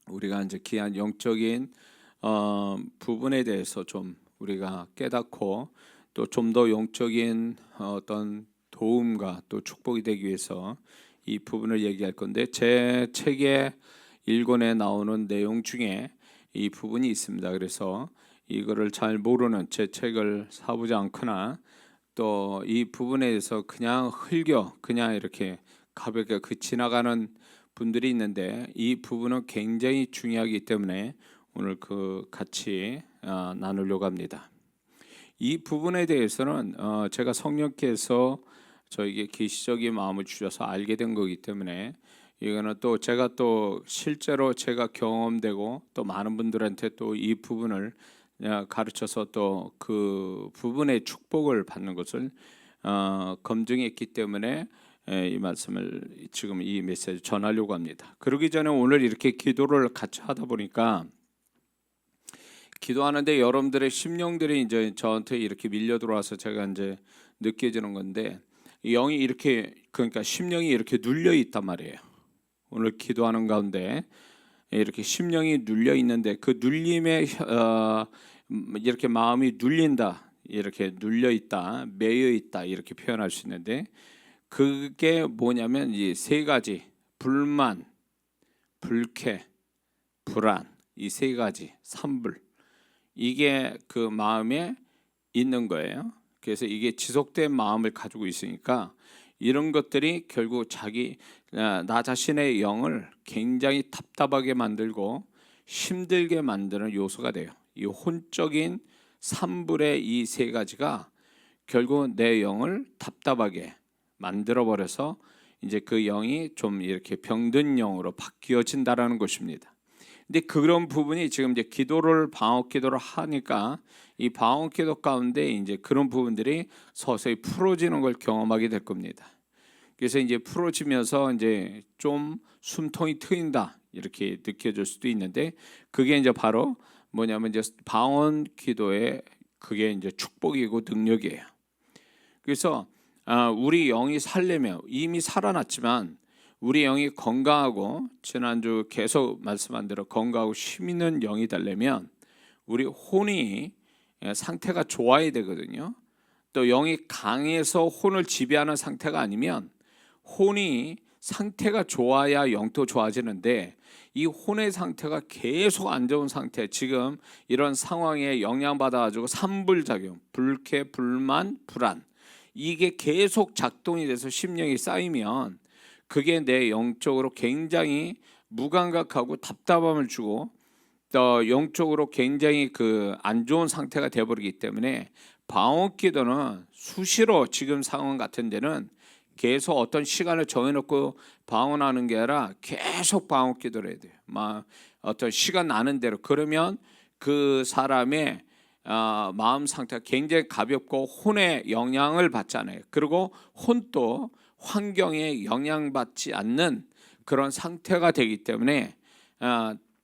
우리가 이제 귀한 영적인 부분에 대해서 좀 우리가 깨닫고 또 좀 더 영적인 어떤 도움과 또 축복이 되기 위해서 이 부분을 얘기할 건데, 제 책의 1권에 나오는 내용 중에 이 부분이 있습니다. 그래서 이거를 잘 모르는, 제 책을 사보지 않거나 또 이 부분에 대해서 그냥 그냥 이렇게 가볍게 지나가는 분들이 있는데, 이 부분은 굉장히 중요하기 때문에 오늘 같이 나누려고 합니다. 이 부분에 대해서는 제가 성령께서 저에게 계시적인 마음을 주셔서 알게 된 거기 때문에, 이거는 또 제가 또 실제로 제가 경험되고 또 많은 분들한테 또 이 부분을 가르쳐서 또 그 부분의 축복을 받는 것을 검증했기 때문에 이 말씀을 지금 이 메시지 전하려고 합니다. 그러기 전에 오늘 이렇게 기도를 같이 하다 보니까, 기도하는데 여러분들의 심령들이 이제 저한테 이렇게 밀려 들어와서 제가 이제 느껴지는 건데, 영이 이렇게, 그러니까 심령이 이렇게 눌려 있단 말이에요. 오늘 기도하는 가운데 이렇게 심령이 눌려 있는데, 그 눌림에 이렇게 마음이 눌린다, 이렇게 눌려 있다, 매여 있다, 이렇게 표현할 수 있는데, 그게 뭐냐면 이 세 가지: 불만, 불쾌, 불안, 이 세 가지 삼불, 이게 그 마음에 있는 거예요. 그래서 이게 지속된 마음을 가지고 있으니까 이런 것들이 결국 나 자신의 영을 굉장히 답답하게 만들고 힘들게 만드는 요소가 돼요. 이 혼적인 삼불의 이 세 가지가 결국 내 영을 답답하게 만들어 버려서 이제 그 영이 좀 이렇게 병든 영으로 바뀌어진다라는 것입니다. 근데 그런 부분이 지금 이제 방언 기도를 하니까, 이 방언 기도 가운데 이제 그런 부분들이 서서히 풀어지는 걸 경험하게 될 겁니다. 그래서 이제 풀어지면서 이제 좀 숨통이 트인다, 이렇게 느껴질 수도 있는데, 그게 이제 바로 뭐냐면 이제 방언 기도의 그게 이제 축복이고 능력이에요. 그래서 우리 영이 살려면, 이미 살아났지만 우리 영이 건강하고, 지난주 계속 말씀한 대로 건강하고 힘 있는 영이 되려면 우리 혼이 상태가 좋아야 되거든요. 또 영이 강해서 혼을 지배하는 상태가 아니면, 혼이 상태가 좋아야 영도 좋아지는데, 이 혼의 상태가 계속 안 좋은 상태, 지금 이런 상황에 영향받아가지고 삼불작용, 불쾌, 불만, 불안, 이게 계속 작동이 돼서 심령이 쌓이면 그게 내 영적으로 굉장히 무감각하고 답답함을 주고, 또 영적으로 굉장히 안 좋은 상태가 되어버리기 때문에, 방언 기도는 수시로 지금 상황 같은 데는 계속 어떤 시간을 정해놓고 방언하는 게 아니라 계속 방언 기도를 해야 돼요. 어떤 시간 나는 대로. 그러면 그 사람의 마음 상태가 굉장히 가볍고 혼의 영향을 받잖아요. 그리고 혼도 환경에 영향받지 않는 그런 상태가 되기 때문에,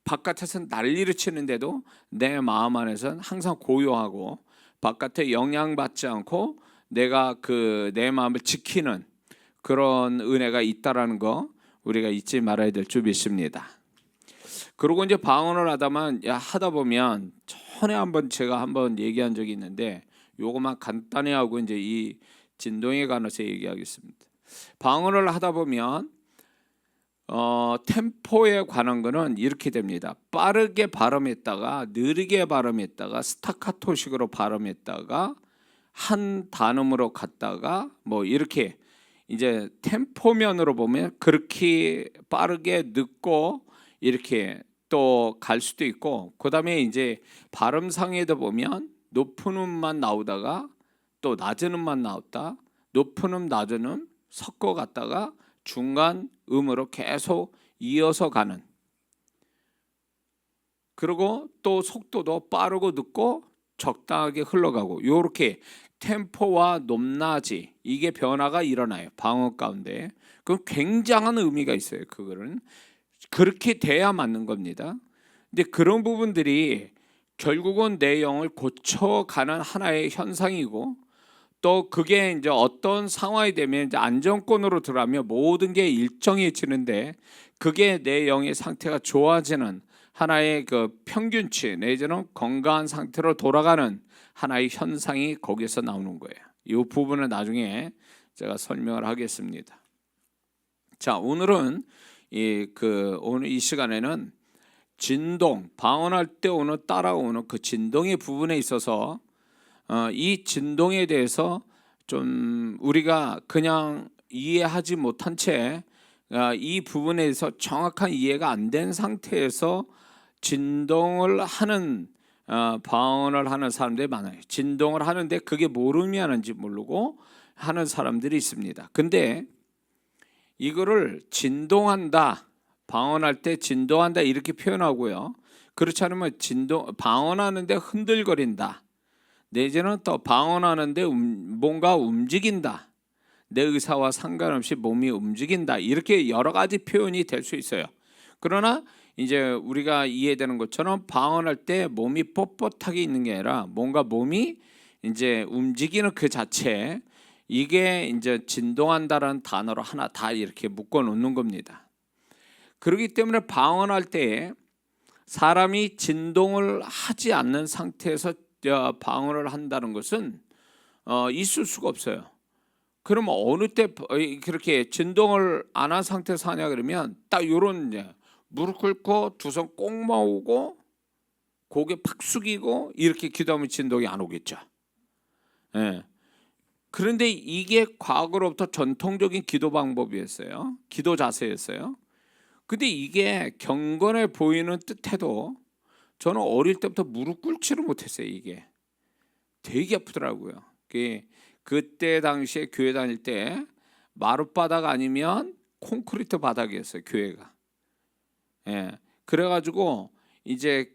바깥에서는 난리를 치는데도 내 마음 안에서는 항상 고요하고, 바깥에 영향받지 않고 내가 내 마음을 지키는 그런 은혜가 있다라는 거 우리가 잊지 말아야 될 줄 믿습니다. 그리고 이제 방언을 하다 보면, 전에 제가 한번 얘기한 적이 있는데, 요것만 간단히 하고 이제 이 진동에 관해서 얘기하겠습니다. 방언을 하다 보면 템포에 관한 거는 이렇게 됩니다. 빠르게 발음했다가 느리게 발음했다가 스타카토식으로 발음했다가 한 단음으로 갔다가 뭐 이렇게, 이제 템포면으로 보면 그렇게 빠르게 늦고 이렇게 또 갈 수도 있고, 그다음에 이제 발음상에도 보면 높은 음만 나오다가 또 낮은 음만 나왔다, 높은 음 낮은 음 섞어 갔다가 중간 음으로 계속 이어서 가는, 그리고 또 속도도 빠르고 늦고 적당하게 흘러가고, 이렇게 템포와 높낮이, 이게 변화가 일어나요, 방언 가운데. 그 굉장한 의미가 있어요. 그거는 그렇게 돼야 맞는 겁니다. 근데 그런 부분들이 결국은 내 영을 고쳐가는 하나의 현상이고, 또 그게 이제 어떤 상황이 되면 이제 안정권으로 들어가면 모든 게 일정해지는데, 그게 내 영의 상태가 좋아지는 하나의 그 평균치 내지는 건강한 상태로 돌아가는 하나의 현상이 거기서 나오는 거예요. 이 부분은 나중에 제가 설명을 하겠습니다. 자, 오늘은 오늘 이 시간에는 진동, 방언할 때 따라오는 그 진동의 부분에 있어서 이 진동에 대해서 좀 우리가 그냥 이해하지 못한 채 이 부분에 대해서 정확한 이해가 안 된 상태에서 진동을 하는 방언을 하는 사람들이 많아요. 진동을 하는데 그게 뭘 의미하는지 모르고 하는 사람들이 있습니다. 근데 이거를 진동한다, 방언할 때 진동한다 이렇게 표현하고요. 그렇지 않으면 방언하는데 흔들거린다, 내지는 또 방언하는데 뭔가 움직인다, 내 의사와 상관없이 몸이 움직인다, 이렇게 여러 가지 표현이 될 수 있어요. 그러나 이제 우리가 이해되는 것처럼 방언할 때 몸이 뻣뻣하게 있는 게 아니라 뭔가 몸이 이제 움직이는 그 자체, 이게 이제 진동한다라는 단어로 하나 다 이렇게 묶어 놓는 겁니다. 그렇기 때문에 방언할 때 사람이 진동을 하지 않는 상태에서 방언을 한다는 것은 있을 수가 없어요. 그러면 어느 때 그렇게 진동을 안 한 상태에서 하냐 그러면 딱 요런 무릎 꿇고 두 손 꼭 모으고 고개 팍 숙이고 이렇게 기도하면 진동이 안 오겠죠. 예. 그런데 이게 과거로부터 전통적인 기도 방법이었어요. 기도 자세였어요. 근데 이게 경건해 보이는 듯해도 저는 어릴 때부터 무릎 꿇지를 못했어요. 이게 되게 아프더라고요. 그때 당시에 교회 다닐 때 마룻바닥 아니면 콘크리트 바닥이었어요, 교회가. 예. 그래가지고 이제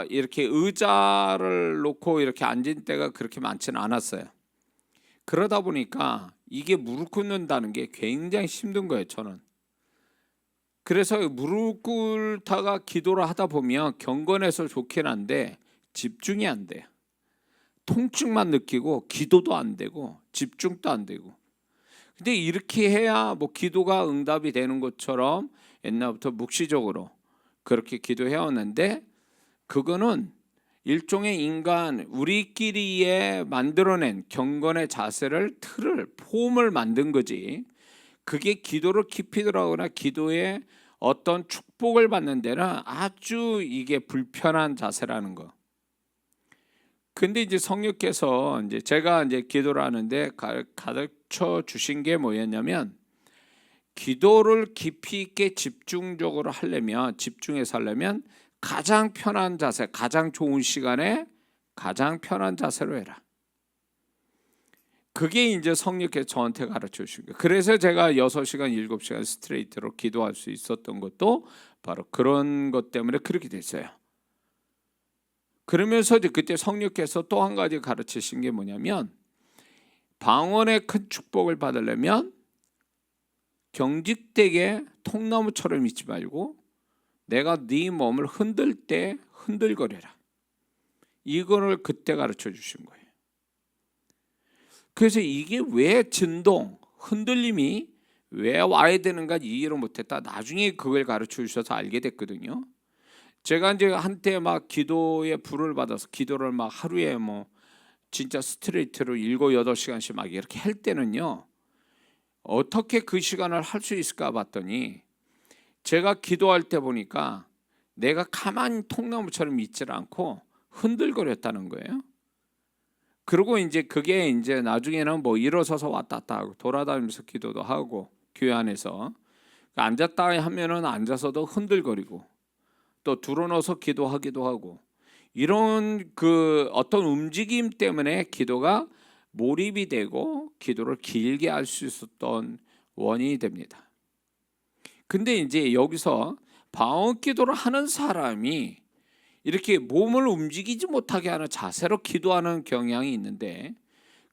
이렇게 의자를 놓고 이렇게 앉은 때가 그렇게 많지는 않았어요. 그러다 보니까 이게 무릎 꿇는다는 게 굉장히 힘든 거예요, 저는. 그래서 무릎 꿇다가 기도를 하다 보면 경건해서 좋긴 한데 집중이 안 돼요. 통증만 느끼고 기도도 안 되고 집중도 안 되고. 근데 이렇게 해야 뭐 기도가 응답이 되는 것처럼 옛날부터 묵시적으로 그렇게 기도해왔는데, 그거는 일종의 인간 우리끼리에 만들어낸 경건의 자세를 폼을 만든 거지, 그게 기도를 깊이 들어가거나 기도에 어떤 축복을 받는 데는 아주 이게 불편한 자세라는 거. 근데 이제 성령께서 이제 제가 이제 기도를 하는데 가르쳐 주신 게 뭐였냐면, 기도를 깊이 있게 집중적으로 하려면, 집중해서 하려면 가장 편한 자세, 가장 좋은 시간에 가장 편한 자세로 해라. 그게 이제 성령께서 저한테 가르쳐 주신 거예요. 그래서 제가 6시간, 7시간 스트레이트로 기도할 수 있었던 것도 바로 그런 것 때문에 그렇게 됐어요. 그러면서 그때 성령께서 또 한 가지 가르치신 게 뭐냐면, 방언의 큰 축복을 받으려면 경직되게 통나무처럼 있지 말고 내가 네 몸을 흔들 때 흔들거려라. 이거를 그때 가르쳐 주신 거예요. 그래서 이게 왜 진동, 흔들림이 왜 와야 되는가 이해를 못했다. 나중에 그걸 가르쳐 주셔서 알게 됐거든요. 제가 이제 한때 막 기도에 불을 받아서 기도를 막 하루에 뭐 진짜 스트레이트로 7, 8시간씩 막 이렇게 할 때는요, 어떻게 그 시간을 할 수 있을까 봤더니 제가 기도할 때 보니까 내가 가만히 통나무처럼 있질 않고 흔들거렸다는 거예요. 그리고 이제 그게 이제 나중에는 뭐 일어서서 왔다 갔다 하고 돌아다니면서 기도도 하고 교회 안에서 앉았다 하면은 앉아서도 흔들거리고 또 드러눠서 기도하기도 하고, 이런 그 어떤 움직임 때문에 기도가 몰입이 되고 기도를 길게 할 수 있었던 원인이 됩니다. 근데 이제 여기서 방언 기도를 하는 사람이 이렇게 몸을 움직이지 못하게 하는 자세로 기도하는 경향이 있는데,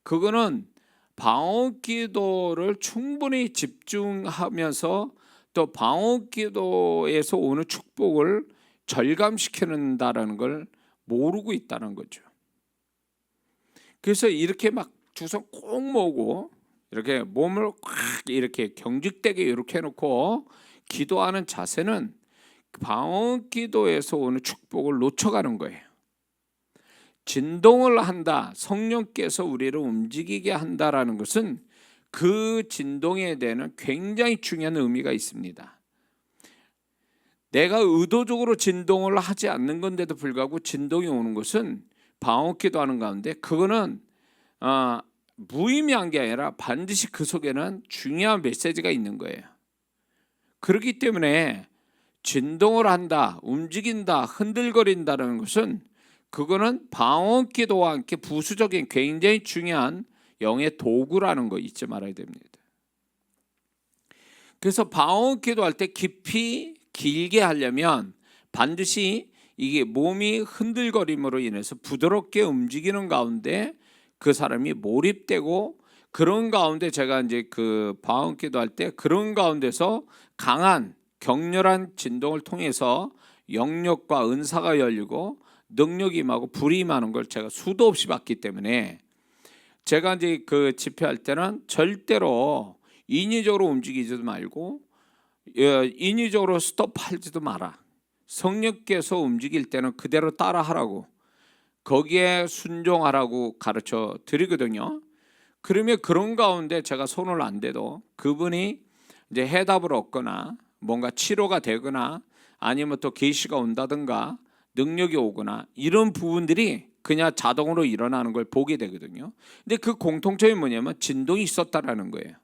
그거는 방언 기도를 충분히 집중하면서 또 방언 기도에서 오는 축복을 절감시키는다라는 걸 모르고 있다는 거죠. 그래서 이렇게 막 두 손 꼭 모으고 이렇게 몸을 꽉 이렇게 경직되게 이렇게 해놓고 기도하는 자세는 방언기도에서 오는 축복을 놓쳐가는 거예요. 진동을 한다, 성령께서 우리를 움직이게 한다라는 것은 그 진동에 대한 굉장히 중요한 의미가 있습니다. 내가 의도적으로 진동을 하지 않는 건데도 불구하고 진동이 오는 것은 방언기도 하는 가운데 그거는 무의미한 게 아니라 반드시 그 속에는 중요한 메시지가 있는 거예요. 그렇기 때문에 진동을 한다, 움직인다, 흔들거린다는 것은 그거는 방언기도와 함께 부수적인 굉장히 중요한 영의 도구라는 거 잊지 말아야 됩니다. 그래서 방언기도 할 때 깊이 길게 하려면 반드시 이게 몸이 흔들거림으로 인해서 부드럽게 움직이는 가운데 그 사람이 몰입되고, 그런 가운데 제가 이제 그 방언기도 할 때 그런 가운데서 강한 격렬한 진동을 통해서 영역과 은사가 열리고 능력이 임하고 불이 임하는 걸 제가 수도 없이 봤기 때문에 제가 이제 그 집회할 때는 절대로 인위적으로 움직이지도 말고 인위적으로 스톱하지도 마라. 성령께서 움직일 때는 그대로 따라하라고, 거기에 순종하라고 가르쳐 드리거든요. 그러면 그런 가운데 제가 손을 안 대도 그분이 이제 해답을 얻거나 뭔가 치료가 되거나 아니면 또 계시가 온다든가 능력이 오거나 이런 부분들이 그냥 자동으로 일어나는 걸 보게 되거든요. 근데 그 공통점이 뭐냐면 진동이 있었다라는 거예요.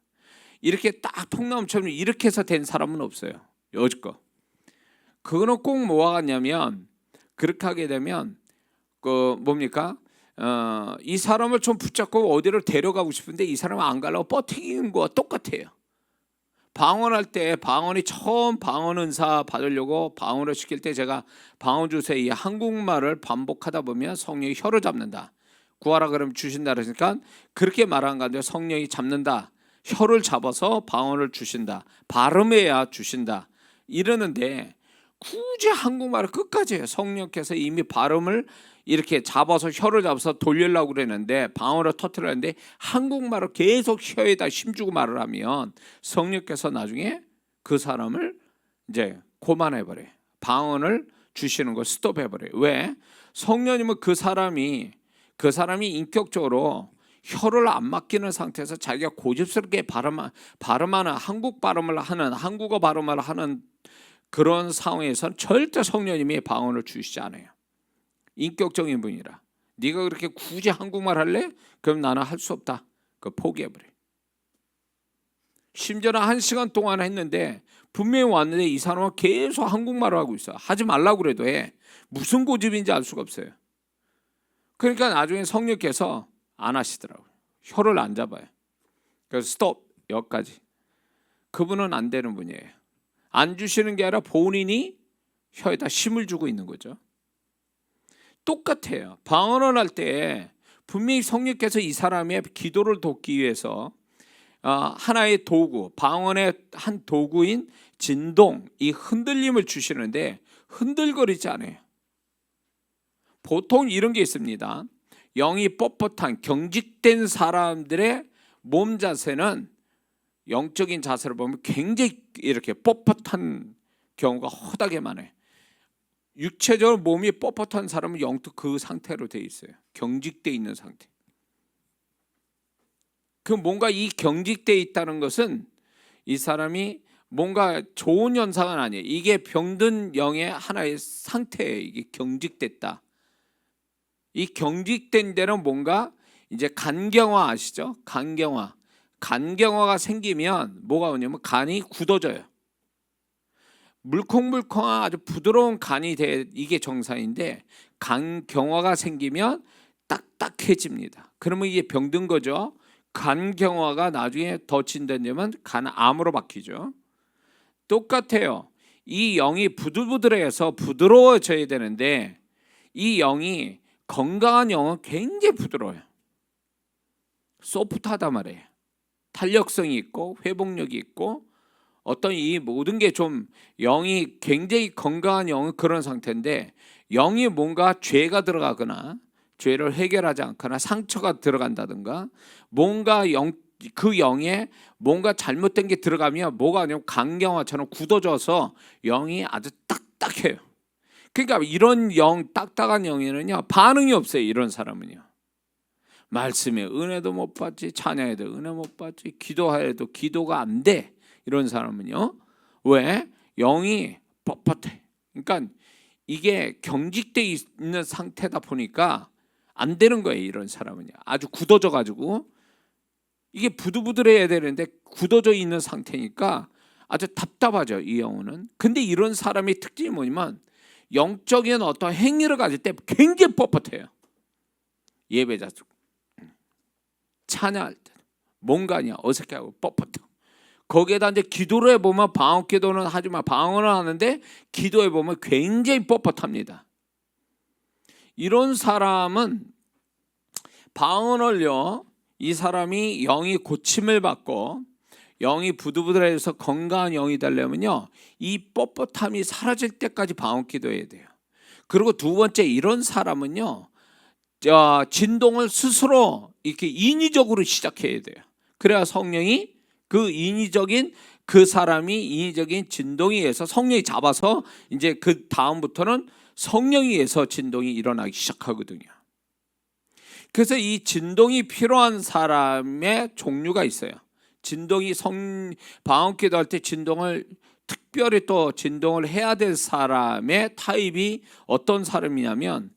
이렇게 딱 통나무처럼 이렇게 해서 된 사람은 없어요, 여지껏. 그거는 꼭 뭐가 같냐면, 그렇게 하게 되면 그 뭡니까? 이 사람을 좀 붙잡고 어디로 데려가고 싶은데 이 사람은 안 가려고 버티는 거와 똑같아요. 방언할 때 방언이 처음 방언 은사 받으려고 방언을 시킬 때 제가 방언 주세 이 한국말을 반복하다 보면 성령이 혀를 잡는다. 구하라 그러면 주신다 그러니까 그렇게 말한 건데 성령이 잡는다. 혀를 잡아서 방언을 주신다. 발음해야 주신다. 이러는데 굳이 한국말을 끝까지 해요. 성령께서 이미 발음을 이렇게 잡아서 혀를 잡아서 돌리려고 그랬는데 방언을 터뜨렸는데 한국말을 계속 혀에다 힘주고 말을 하면 성령께서 나중에 그 사람을 이제 고만해버려요. 방언을 주시는 걸 스톱해버려요. 왜? 성령님은 그 사람이 인격적으로 혀를 안 맡기는 상태에서 자기가 고집스럽게 발음하는 한국 발음을 하는 한국어 발음을 하는 그런 상황에서는 절대 성령님이 방언을 주시지 않아요. 인격적인 분이라. 네가 그렇게 굳이 한국말 할래? 그럼 나는 할 수 없다. 그거 포기해버려. 심지어는 1시간 동안 했는데 분명히 왔는데 이 사람은 계속 한국말을 하고 있어. 하지 말라고 그래도 해. 무슨 고집인지 알 수가 없어요. 그러니까 나중에 성령께서 안 하시더라고요. 혀를 안 잡아요. 그래서 스톱, 여기까지. 그분은 안 되는 분이에요. 안 주시는 게 아니라 본인이 혀에다 힘을 주고 있는 거죠. 똑같아요. 방언을 할 때 분명히 성령께서 이 사람의 기도를 돕기 위해서 하나의 도구, 방언의 한 도구인 진동, 이 흔들림을 주시는데 흔들거리지 않아요. 보통 이런 게 있습니다. 영이 뻣뻣한 경직된 사람들의 몸 자세는 영적인 자세를 보면 굉장히 이렇게 뻣뻣한 경우가 허다게 많아요. 육체적으로 몸이 뻣뻣한 사람은 영도 그 상태로 돼 있어요. 경직돼 있는 상태. 그 뭔가 이 경직돼 있다는 것은 이 사람이 뭔가 좋은 현상은 아니에요. 이게 병든 영의 하나의 상태예요. 이게 경직됐다. 이 경직된 데는 뭔가 이제 간경화 아시죠? 간경화가 생기면 뭐가 오냐면 간이 굳어져요. 물컹물컹한 아주 부드러운 간이 이게 정상인데 간경화가 생기면 딱딱해집니다. 그러면 이게 병든 거죠. 간경화가 나중에 더 진단되면 간암으로 바뀌죠. 똑같아요. 이 영이 부들부들해서 부드러워져야 되는데 이 영이 건강한 영은 굉장히 부드러워요. 소프트하단 말이에요. 탄력성이 있고 회복력이 있고 어떤 이 모든 게 좀 영이 굉장히 건강한 영은 그런 상태인데 영이 뭔가 죄가 들어가거나 죄를 해결하지 않거나 상처가 들어간다든가 뭔가 그 영에 뭔가 잘못된 게 들어가면 뭐가 아니면 간경화처럼 굳어져서 영이 아주 딱딱해요. 그러니까 이런 영, 딱딱한 영에는요 반응이 없어요. 이런 사람은요. 말씀에 은혜도 못 받지, 찬양에도 은혜 못 받지, 기도하여도 기도가 안 돼. 이런 사람은요. 왜? 영이 뻣뻣해. 그러니까 이게 경직돼 있는 상태다 보니까 안 되는 거예요. 이런 사람은요. 아주 굳어져 가지고 이게 부들부들해야 되는데 굳어져 있는 상태니까 아주 답답하죠. 이 영혼은. 근데 이런 사람의 특징이 뭐냐면 영적인 어떤 행위를 가질 때 굉장히 뻣뻣해요. 예배자 찬양할 때 뭔가 아니야 어색하고 뻣뻣하고 거기에다 이제 기도를 해보면 방언 기도는 하지만 방언을 하는데 기도해 보면 굉장히 뻣뻣합니다. 이런 사람은 방언을요 이 사람이 영이 고침을 받고 영이 부들부들해서 건강한 영이 되려면요 이 뻣뻣함이 사라질 때까지 방언 기도해야 돼요. 그리고 두 번째 이런 사람은요 진동을 스스로 이렇게 인위적으로 시작해야 돼요. 그래야 성령이 그 인위적인 그 사람이 인위적인 진동에 의해서 성령이 잡아서 이제 그 다음부터는 성령에 의해서 진동이 일어나기 시작하거든요. 그래서 이 진동이 필요한 사람의 종류가 있어요. 진동이 방언 기도할 때 진동을 특별히 또 진동을 해야 될 사람의 타입이 어떤 사람이냐면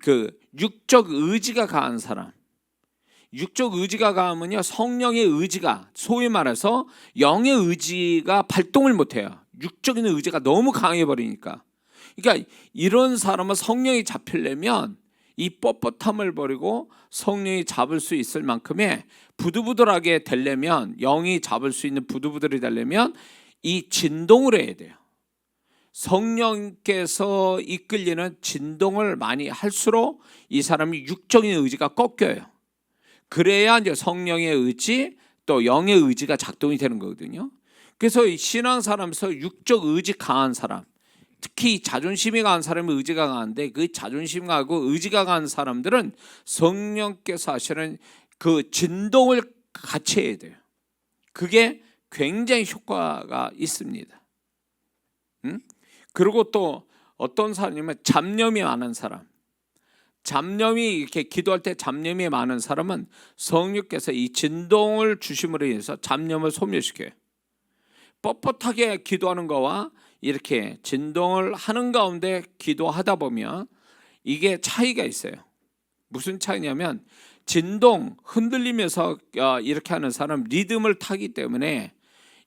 그 육적 의지가 강한 사람. 육적 의지가 강하면요 성령의 의지가 소위 말해서 영의 의지가 발동을 못해요. 육적인 의지가 너무 강해 버리니까. 그러니까 이런 사람은 성령이 잡히려면 이 뻣뻣함을 버리고 성령이 잡을 수 있을 만큼의 부들부들하게 되려면 영이 잡을 수 있는 부들부들이 되려면 이 진동을 해야 돼요. 성령께서 이끌리는 진동을 많이 할수록 이 사람이 육적인 의지가 꺾여요. 그래야 이제 성령의 의지 또 영의 의지가 작동이 되는 거거든요. 그래서 신앙사람에서 육적 의지 강한 사람, 특히 자존심이 강한 사람이 의지가 강한데 그 자존심 강하고 의지가 강한 사람들은 성령께서 하시는 그 진동을 같이 해야 돼요. 그게 굉장히 효과가 있습니다. 그리고 또 어떤 사람이면 잡념이 많은 사람, 잡념이 이렇게 기도할 때 잡념이 많은 사람은 성령께서 이 진동을 주심으로 인해서 잡념을 소멸시켜요. 뻣뻣하게 기도하는 거와 이렇게 진동을 하는 가운데 기도하다 보면 이게 차이가 있어요. 무슨 차이냐면 진동 흔들리면서 이렇게 하는 사람 리듬을 타기 때문에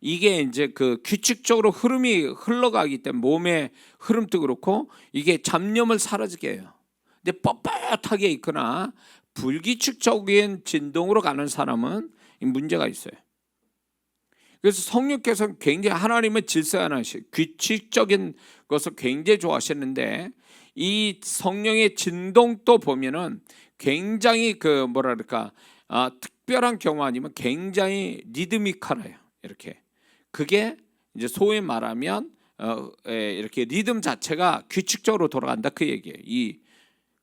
이게 이제 그 규칙적으로 흐름이 흘러가기 때문에 몸의 흐름도 그렇고 이게 잡념을 사라지게 해요. 근데 뻣뻣하게 있거나 불규칙적인 진동으로 가는 사람은 문제가 있어요. 그래서 성령께서는 굉장히 하나님의 질서에 하나씩 규칙적인 것을 굉장히 좋아하시는데 이 성령의 진동도 보면은 굉장히 그 뭐랄까 특별한 경우 아니면 굉장히 리드미컬해요. 이렇게 그게 이제 소위 말하면 이렇게 리듬 자체가 규칙적으로 돌아간다 그 얘기예요.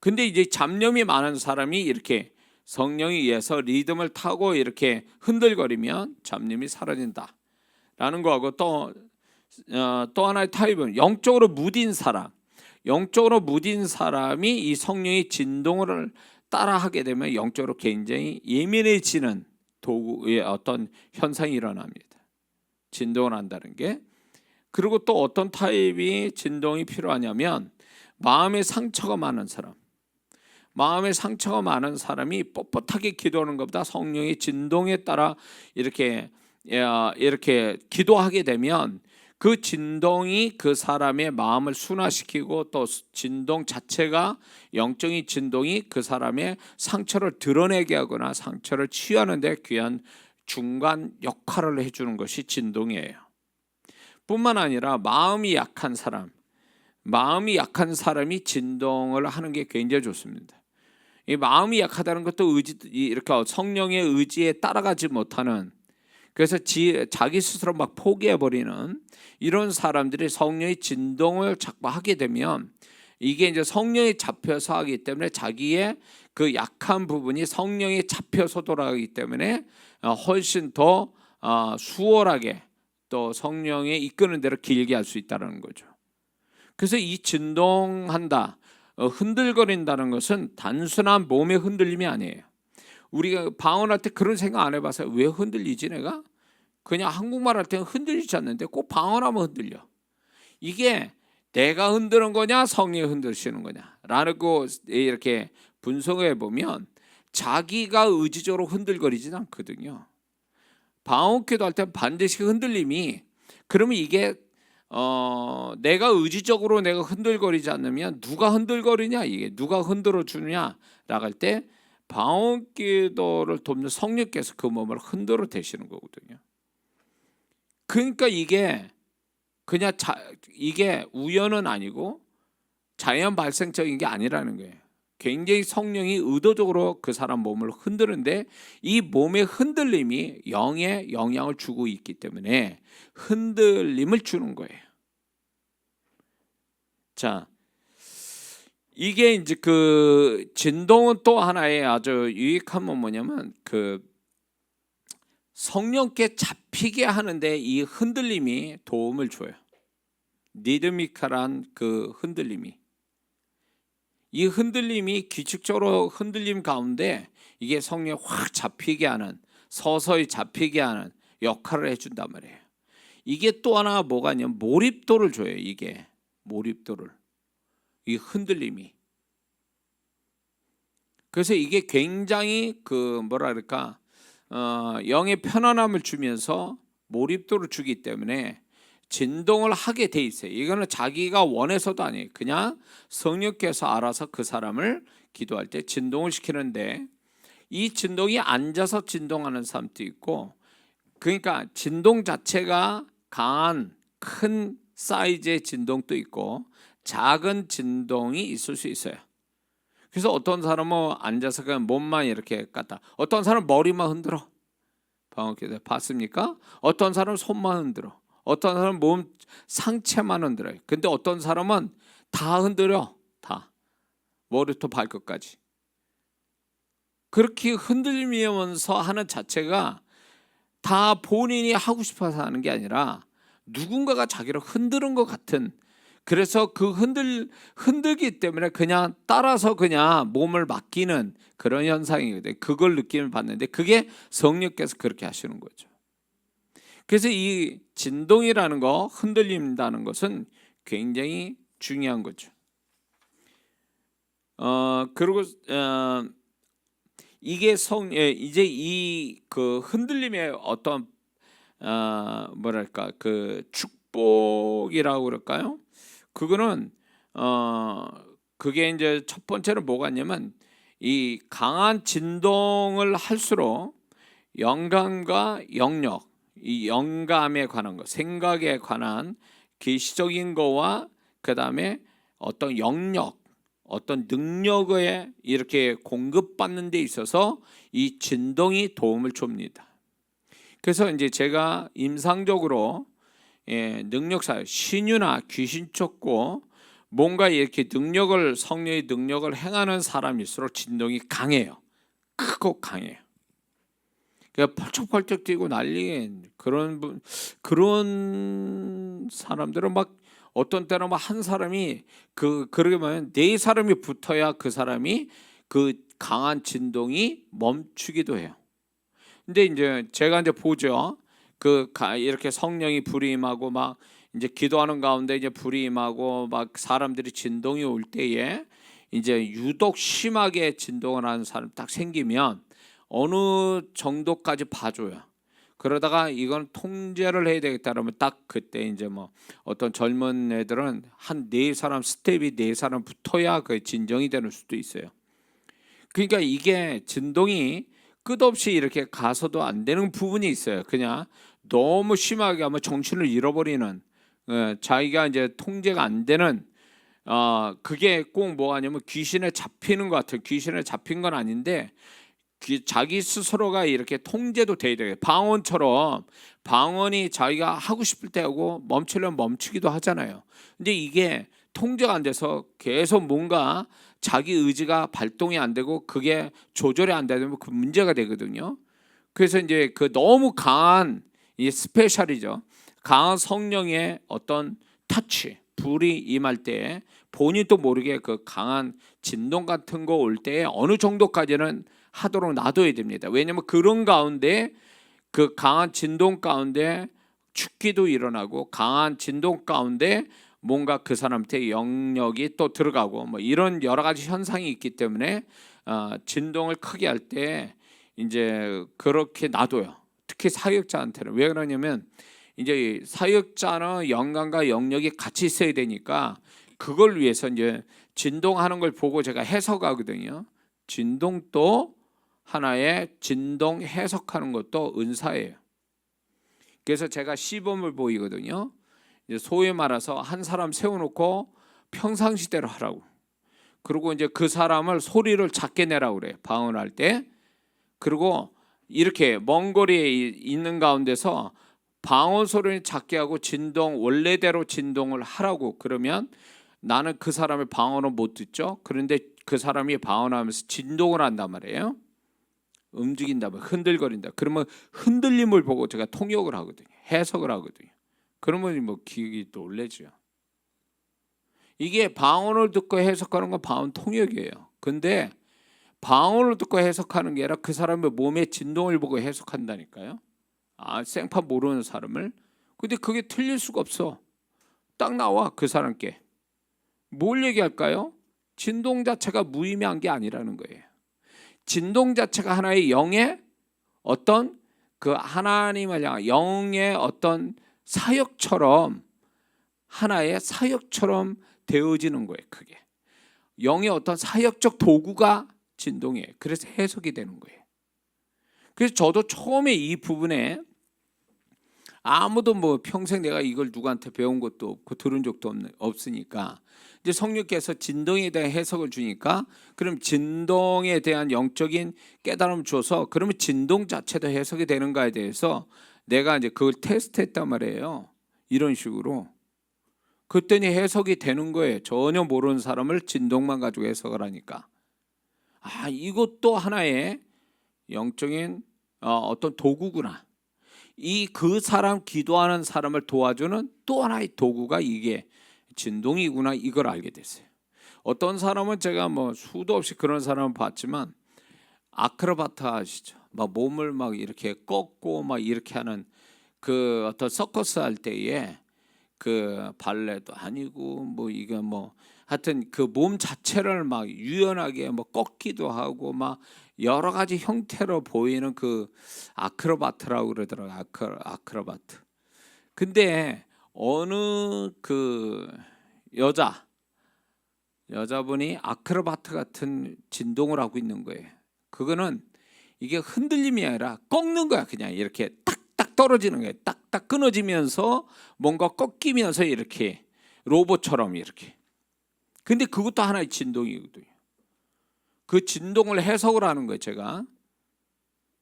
근데 이제 잡념이 많은 사람이 이렇게 성령에 의해서 리듬을 타고 이렇게 흔들거리면 잡념이 사라진다라는 거하고 또 하나의 타입은 영적으로 무딘 사람. 영적으로 무딘 사람이 이 성령의 진동을 따라하게 되면 영적으로 굉장히 예민해지는 도구의 어떤 현상이 일어납니다. 진동을 한다는 게. 그리고 또 어떤 타입이 진동이 필요하냐면 마음의 상처가 많은 사람. 마음의 상처가 많은 사람이 뻣뻣하게 기도하는 것보다 성령의 진동에 따라 이렇게 기도하게 되면 그 진동이 그 사람의 마음을 순화시키고 또 진동 자체가 영적인 진동이 그 사람의 상처를 드러내게 하거나 상처를 치유하는 데 귀한 중간 역할을 해주는 것이 진동이에요. 뿐만 아니라 마음이 약한 사람이 진동을 하는 게 굉장히 좋습니다. 이 마음이 약하다는 것도 이렇게 성령의 의지에 따라가지 못하는, 그래서 자기 스스로 막 포기해버리는 이런 사람들이 성령의 진동을 자꾸 하게 되면 이게 이제 성령이 잡혀서 하기 때문에 자기의 그 약한 부분이 성령이 잡혀서 돌아가기 때문에 훨씬 더 수월하게 또 성령의 이끄는 대로 길게 할 수 있다는 거죠. 그래서 이 진동한다, 흔들거린다는 것은 단순한 몸의 흔들림이 아니에요. 우리가 방언할 때 그런 생각 안 해봤어요? 왜 흔들리지 내가? 그냥 한국말 할 때는 흔들리지 않는데 꼭 방언하면 흔들려. 이게 내가 흔드는 거냐 성령이 흔드시는 거냐 라는 거 이렇게 분석해 보면 자기가 의지적으로 흔들거리진 않거든요. 방언기도 할 때 반드시 흔들림이, 그러면 이게 내가 의지적으로 내가 흔들거리지 않으면 누가 흔들거리냐, 이게 누가 흔들어 주느냐 라고 할 때 방언기도를 돕는 성령께서 그 몸을 흔들어 대시는 거거든요. 그러니까 이게 그냥 이게 우연은 아니고 자연 발생적인 게 아니라는 거예요. 굉장히 성령이 의도적으로 그 사람 몸을 흔드는데 이 몸의 흔들림이 영에 영향을 주고 있기 때문에 흔들림을 주는 거예요. 자, 이게 이제 그 진동은 또 하나의 아주 유익한 건 뭐냐면 그 성령께 잡히게 하는데 이 흔들림이 도움을 줘요. 리드미컬한 그 흔들림이, 이 흔들림이 규칙적으로 흔들림 가운데 이게 성령에 확 잡히게 하는, 서서히 잡히게 하는 역할을 해준단 말이에요. 이게 또 하나 뭐가 있냐면 몰입도를 줘요. 이게 몰입도를, 이 흔들림이. 그래서 이게 굉장히 그 뭐라 그럴까, 영의 편안함을 주면서 몰입도를 주기 때문에 진동을 하게 돼 있어요. 이거는 자기가 원해서도 아니에요. 그냥 성령께서 알아서 그 사람을 기도할 때 진동을 시키는데, 이 진동이 앉아서 진동하는 사람도 있고, 그러니까 진동 자체가 강한 큰 사이즈의 진동도 있고 작은 진동이 있을 수 있어요. 그래서 어떤 사람은 앉아서 그냥 몸만 이렇게 갖다, 어떤 사람은 머리만 흔들어. 방언기도 봤습니까? 어떤 사람은 손만 흔들어. 어떤 사람은 몸 상체만 흔들어요. 근데 어떤 사람은 다 흔들어. 다. 머리부터 발끝까지. 그렇게 흔들리면서 하는 자체가 다 본인이 하고 싶어서 하는 게 아니라 누군가가 자기를 흔드는 것 같은, 그래서 그 흔들기 때문에 그냥 따라서 그냥 몸을 맡기는 그런 현상이거든요. 그걸 느낌을 받는데 그게 성령께서 그렇게 하시는 거죠. 그래서 이 진동이라는 거, 흔들린다는 것은 굉장히 중요한 거죠. 그리고 이게 이제 이 그 흔들림의 어떤 뭐랄까 그 축복이라고 그럴까요? 그거는 그게 이제 첫 번째는 뭐가 있냐면 이 강한 진동을 할수록 영감과 영역, 이 영감에 관한 것, 생각에 관한 계시적인 거와 그 다음에 어떤 영역, 어떤 능력에 이렇게 공급받는 데 있어서 이 진동이 도움을 줍니다. 그래서 이제 제가 임상적으로 능력사, 신유나 귀신 쫓고 뭔가 이렇게 능력을, 성령의 능력을 행하는 사람일수록 진동이 강해요. 크고 강해요. 그러니까 펄쩍펄쩍 뛰고 난리인 그런 사람들은 막 어떤 때는 막 한 사람이 그러게 보면 네 사람이 붙어야 그 사람이 그 강한 진동이 멈추기도 해요. 근데 이제 제가 이제 보죠. 이렇게 성령이 불이 임하고 막 이제 기도하는 가운데 이제 불이 임하고 막 사람들이 진동이 올 때에 이제 유독 심하게 진동을 하는 사람 딱 생기면 어느 정도까지 봐줘요. 그러다가 이건 통제를 해야 되겠다 그러면 딱 그때 이제 뭐 어떤 젊은 애들은 한 네 사람, 스텝이 네 사람 붙어야 그 진정이 되는 수도 있어요. 그러니까 이게 진동이 끝없이 이렇게 가서도 안 되는 부분이 있어요. 그냥 너무 심하게 하면 정신을 잃어버리는, 자기가 이제 통제가 안 되는, 그게 꼭 뭐하냐면 귀신에 잡히는 것 같아요. 귀신에 잡힌 건 아닌데 자기 스스로가 이렇게 통제도 돼야 돼요. 방언처럼 방언이 자기가 하고 싶을 때 하고 멈추려면 멈추기도 하잖아요. 근데 이게 통제가 안 돼서 계속 뭔가 자기 의지가 발동이 안 되고 그게 조절이 안 되면 그 문제가 되거든요. 그래서 이제 그 너무 강한 이 스페셜이죠. 강한 성령의 어떤 터치, 불이 임할 때 본인도 모르게 그 강한 진동 같은 거 올 때 어느 정도까지는 하도록 놔둬야 됩니다. 왜냐하면 그런 가운데 그 강한 진동 가운데 축기도 일어나고 강한 진동 가운데 뭔가 그 사람한테 영역이 또 들어가고 뭐 이런 여러 가지 현상이 있기 때문에 진동을 크게 할 때 이제 그렇게 놔둬요. 특히 사역자한테는. 왜 그러냐면 이제 사역자는 영광과 영역이 같이 있어야 되니까 그걸 위해서 이제 진동하는 걸 보고 제가 해석하거든요. 진동도 하나의 진동 해석하는 것도 은사예요. 그래서 제가 시범을 보이거든요. 이제 소위 말해서 한 사람 세워놓고 평상시대로 하라고. 그리고 이제 그 사람을 소리를 작게 내라고 그래요. 방언할 때. 그리고 이렇게 먼 거리에 있는 가운데서 방언 소리를 작게 하고 진동 원래대로 진동을 하라고. 그러면 나는 그 사람의 방언을 못 듣죠. 그런데 그 사람이 방언하면서 진동을 한단 말이에요. 움직인다, 흔들거린다. 그러면 흔들림을 보고 제가 통역을 하거든요. 해석을 하거든요. 그러면 뭐 기억이 또 올래죠. 이게 방언을 듣고 해석하는 건 방언 통역이에요. 근데 방언을 듣고 해석하는 게 아니라 그 사람의 몸의 진동을 보고 해석한다니까요. 생판 모르는 사람을. 근데 그게 틀릴 수가 없어. 딱 나와 그 사람께. 뭘 얘기할까요? 진동 자체가 무의미한 게 아니라는 거예요. 진동 자체가 하나의 영의 어떤 그 하나님을 향한 영의 어떤 사역처럼 하나의 사역처럼 되어지는 거예요. 그게 영의 어떤 사역적 도구가 진동이에요. 그래서 해석이 되는 거예요. 그래서 저도 처음에 이 부분에 아무도 뭐 평생 내가 이걸 누구한테 배운 것도 없고 들은 적도 없으니까 이제 성령께서 진동에 대한 해석을 주니까 그럼 진동에 대한 영적인 깨달음을 줘서 그러면 진동 자체도 해석이 되는가에 대해서 내가 이제 그걸 테스트했단 말이에요. 이런 식으로. 그랬더니 해석이 되는 거예요. 전혀 모르는 사람을 진동만 가지고 해석을 하니까. 이것도 하나의 영적인 어떤 도구구나. 그 사람 기도하는 사람을 도와주는 또 하나의 도구가 이게 진동이구나. 이걸 알게 됐어요. 어떤 사람은 제가 뭐 수도 없이 그런 사람을 봤지만 아크로바트 아시죠? 막 몸을 막 이렇게 꺾고 막 이렇게 하는 그 어떤 서커스 할 때에 그 발레도 아니고 뭐 이게 뭐 하여튼 그 몸 자체를 막 유연하게 뭐 꺾기도 하고 막 여러 가지 형태로 보이는 그 아크로바트라고 그러더라고요. 아크로바트. 근데 어느 그 여자분이 아크로바트 같은 진동을 하고 있는 거예요. 그거는 이게 흔들림이 아니라 꺾는 거야. 그냥 이렇게 딱딱 떨어지는 거예요. 딱딱 끊어지면서 뭔가 꺾이면서 이렇게 로봇처럼 이렇게. 근데 그것도 하나의 진동이거든요. 그 진동을 해석을 하는 거예요, 제가.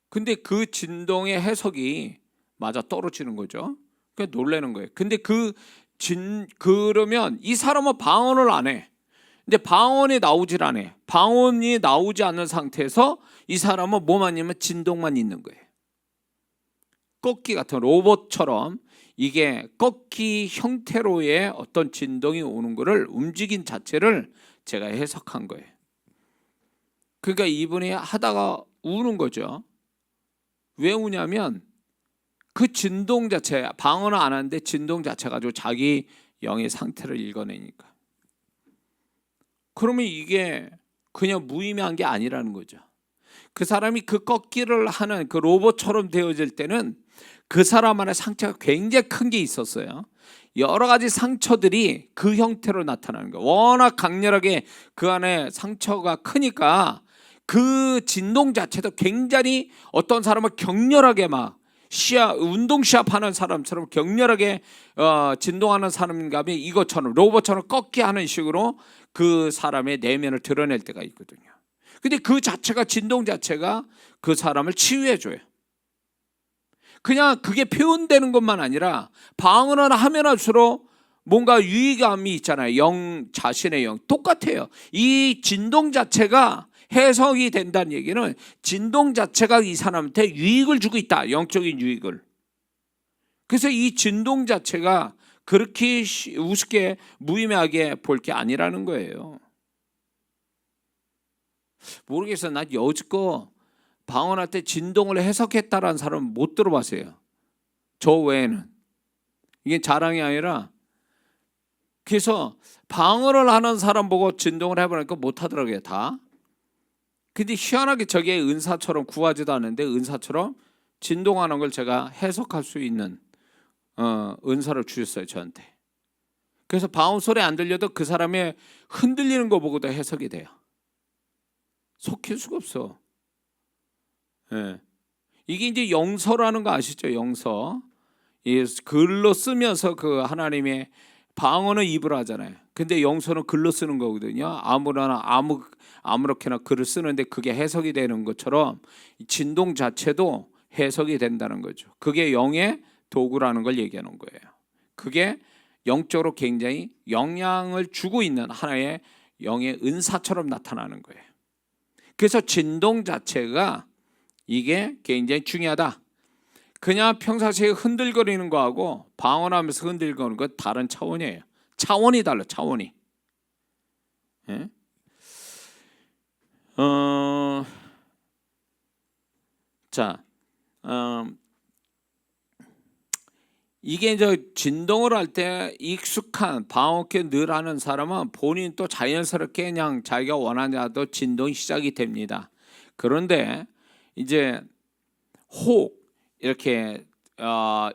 근데 그 진동의 해석이 맞아 떨어지는 거죠. 그러니까 놀라는 거예요. 근데 그러면 이 사람은 방언을 안 해. 근데 방언이 나오질 않아요. 방언이 나오지 않는 상태에서 이 사람은 뭐만 있냐면 진동만 있는 거예요. 꺾기 같은 로봇처럼 이게 꺾기 형태로의 어떤 진동이 오는 거를 움직인 자체를 제가 해석한 거예요. 그러니까 이분이 하다가 우는 거죠. 왜 우냐면 그 진동 자체, 방언을 안 하는데 진동 자체 가지고 자기 영의 상태를 읽어내니까. 그러면 이게 그냥 무의미한 게 아니라는 거죠. 그 사람이 그 꺾기를 하는 그 로봇처럼 되어질 때는 그 사람 안에 상처가 굉장히 큰 게 있었어요. 여러 가지 상처들이 그 형태로 나타나는 거예요. 워낙 강렬하게 그 안에 상처가 크니까 그 진동 자체도 굉장히 어떤 사람은 격렬하게 막 운동 시합하는 사람처럼 격렬하게 진동하는 사람인가 하면 이것처럼 로봇처럼 꺾게 하는 식으로 그 사람의 내면을 드러낼 때가 있거든요. 근데 그 자체가 진동 자체가 그 사람을 치유해 줘요. 그냥 그게 표현되는 것만 아니라 방언을 하면 할수록 뭔가 유의감이 있잖아요. 영 자신의 영 똑같아요. 이 진동 자체가 해석이 된다는 얘기는 진동 자체가 이 사람한테 유익을 주고 있다. 영적인 유익을. 그래서 이 진동 자체가 그렇게 우습게 무의미하게 볼 게 아니라는 거예요. 모르겠어요. 난 여지껏 방언할 때 진동을 해석했다라는 사람은 못 들어봤어요. 저 외에는. 이게 자랑이 아니라, 그래서 방언을 하는 사람 보고 진동을 해보니까 못 하더라고요, 다. 근데 희한하게 저게 은사처럼, 구하지도 않는데 은사처럼 진동하는 걸 제가 해석할 수 있는 은사를 주셨어요, 저한테. 그래서 방언 소리 안 들려도 그 사람의 흔들리는 거 보고도 해석이 돼요. 속일 수가 없어. 예. 이게 이제 영서라는 거 아시죠? 영서. 이 글로 쓰면서 그 하나님의 방언은 입으로 하잖아요. 근데 영서는 글로 쓰는 거거든요. 아무렇게나 글을 쓰는데 그게 해석이 되는 것처럼 진동 자체도 해석이 된다는 거죠. 그게 영의 도구라는 걸 얘기하는 거예요. 그게 영적으로 굉장히 영향을 주고 있는 하나의 영의 은사처럼 나타나는 거예요. 그래서 진동 자체가 이게 굉장히 중요하다. 그냥 평상시에 흔들거리는 거하고 방언하면서 흔들거리는 건 다른 차원이에요. 차원이 달라, 차원이. 예? 자, 이게 이제 진동을 할 때 익숙한 방언께 늘 하는 사람은 본인 또 자연스럽게 그냥 자기가 원하는 대로 진동이 시작이 됩니다. 그런데 이제 혹 이렇게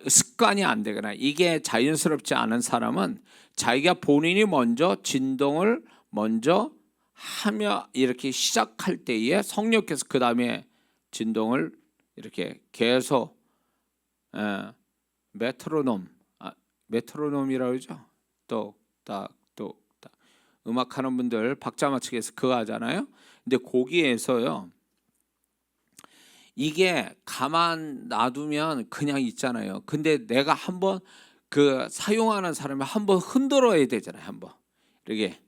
습관이 안 되거나 이게 자연스럽지 않은 사람은 자기가 본인이 먼저 진동을 먼저 하며 이렇게 시작할 때에 성령께서 그 다음에 진동을 이렇게 계속 메트로놈이라고 그러죠. 똑딱 똑딱 음악하는 분들 박자 맞추기 위해서 그거 하잖아요. 근데 거기에서요, 이게 가만 놔두면 그냥 있잖아요. 근데 내가 한번 그 사용하는 사람이 한번 흔들어야 되잖아요. 한번 이렇게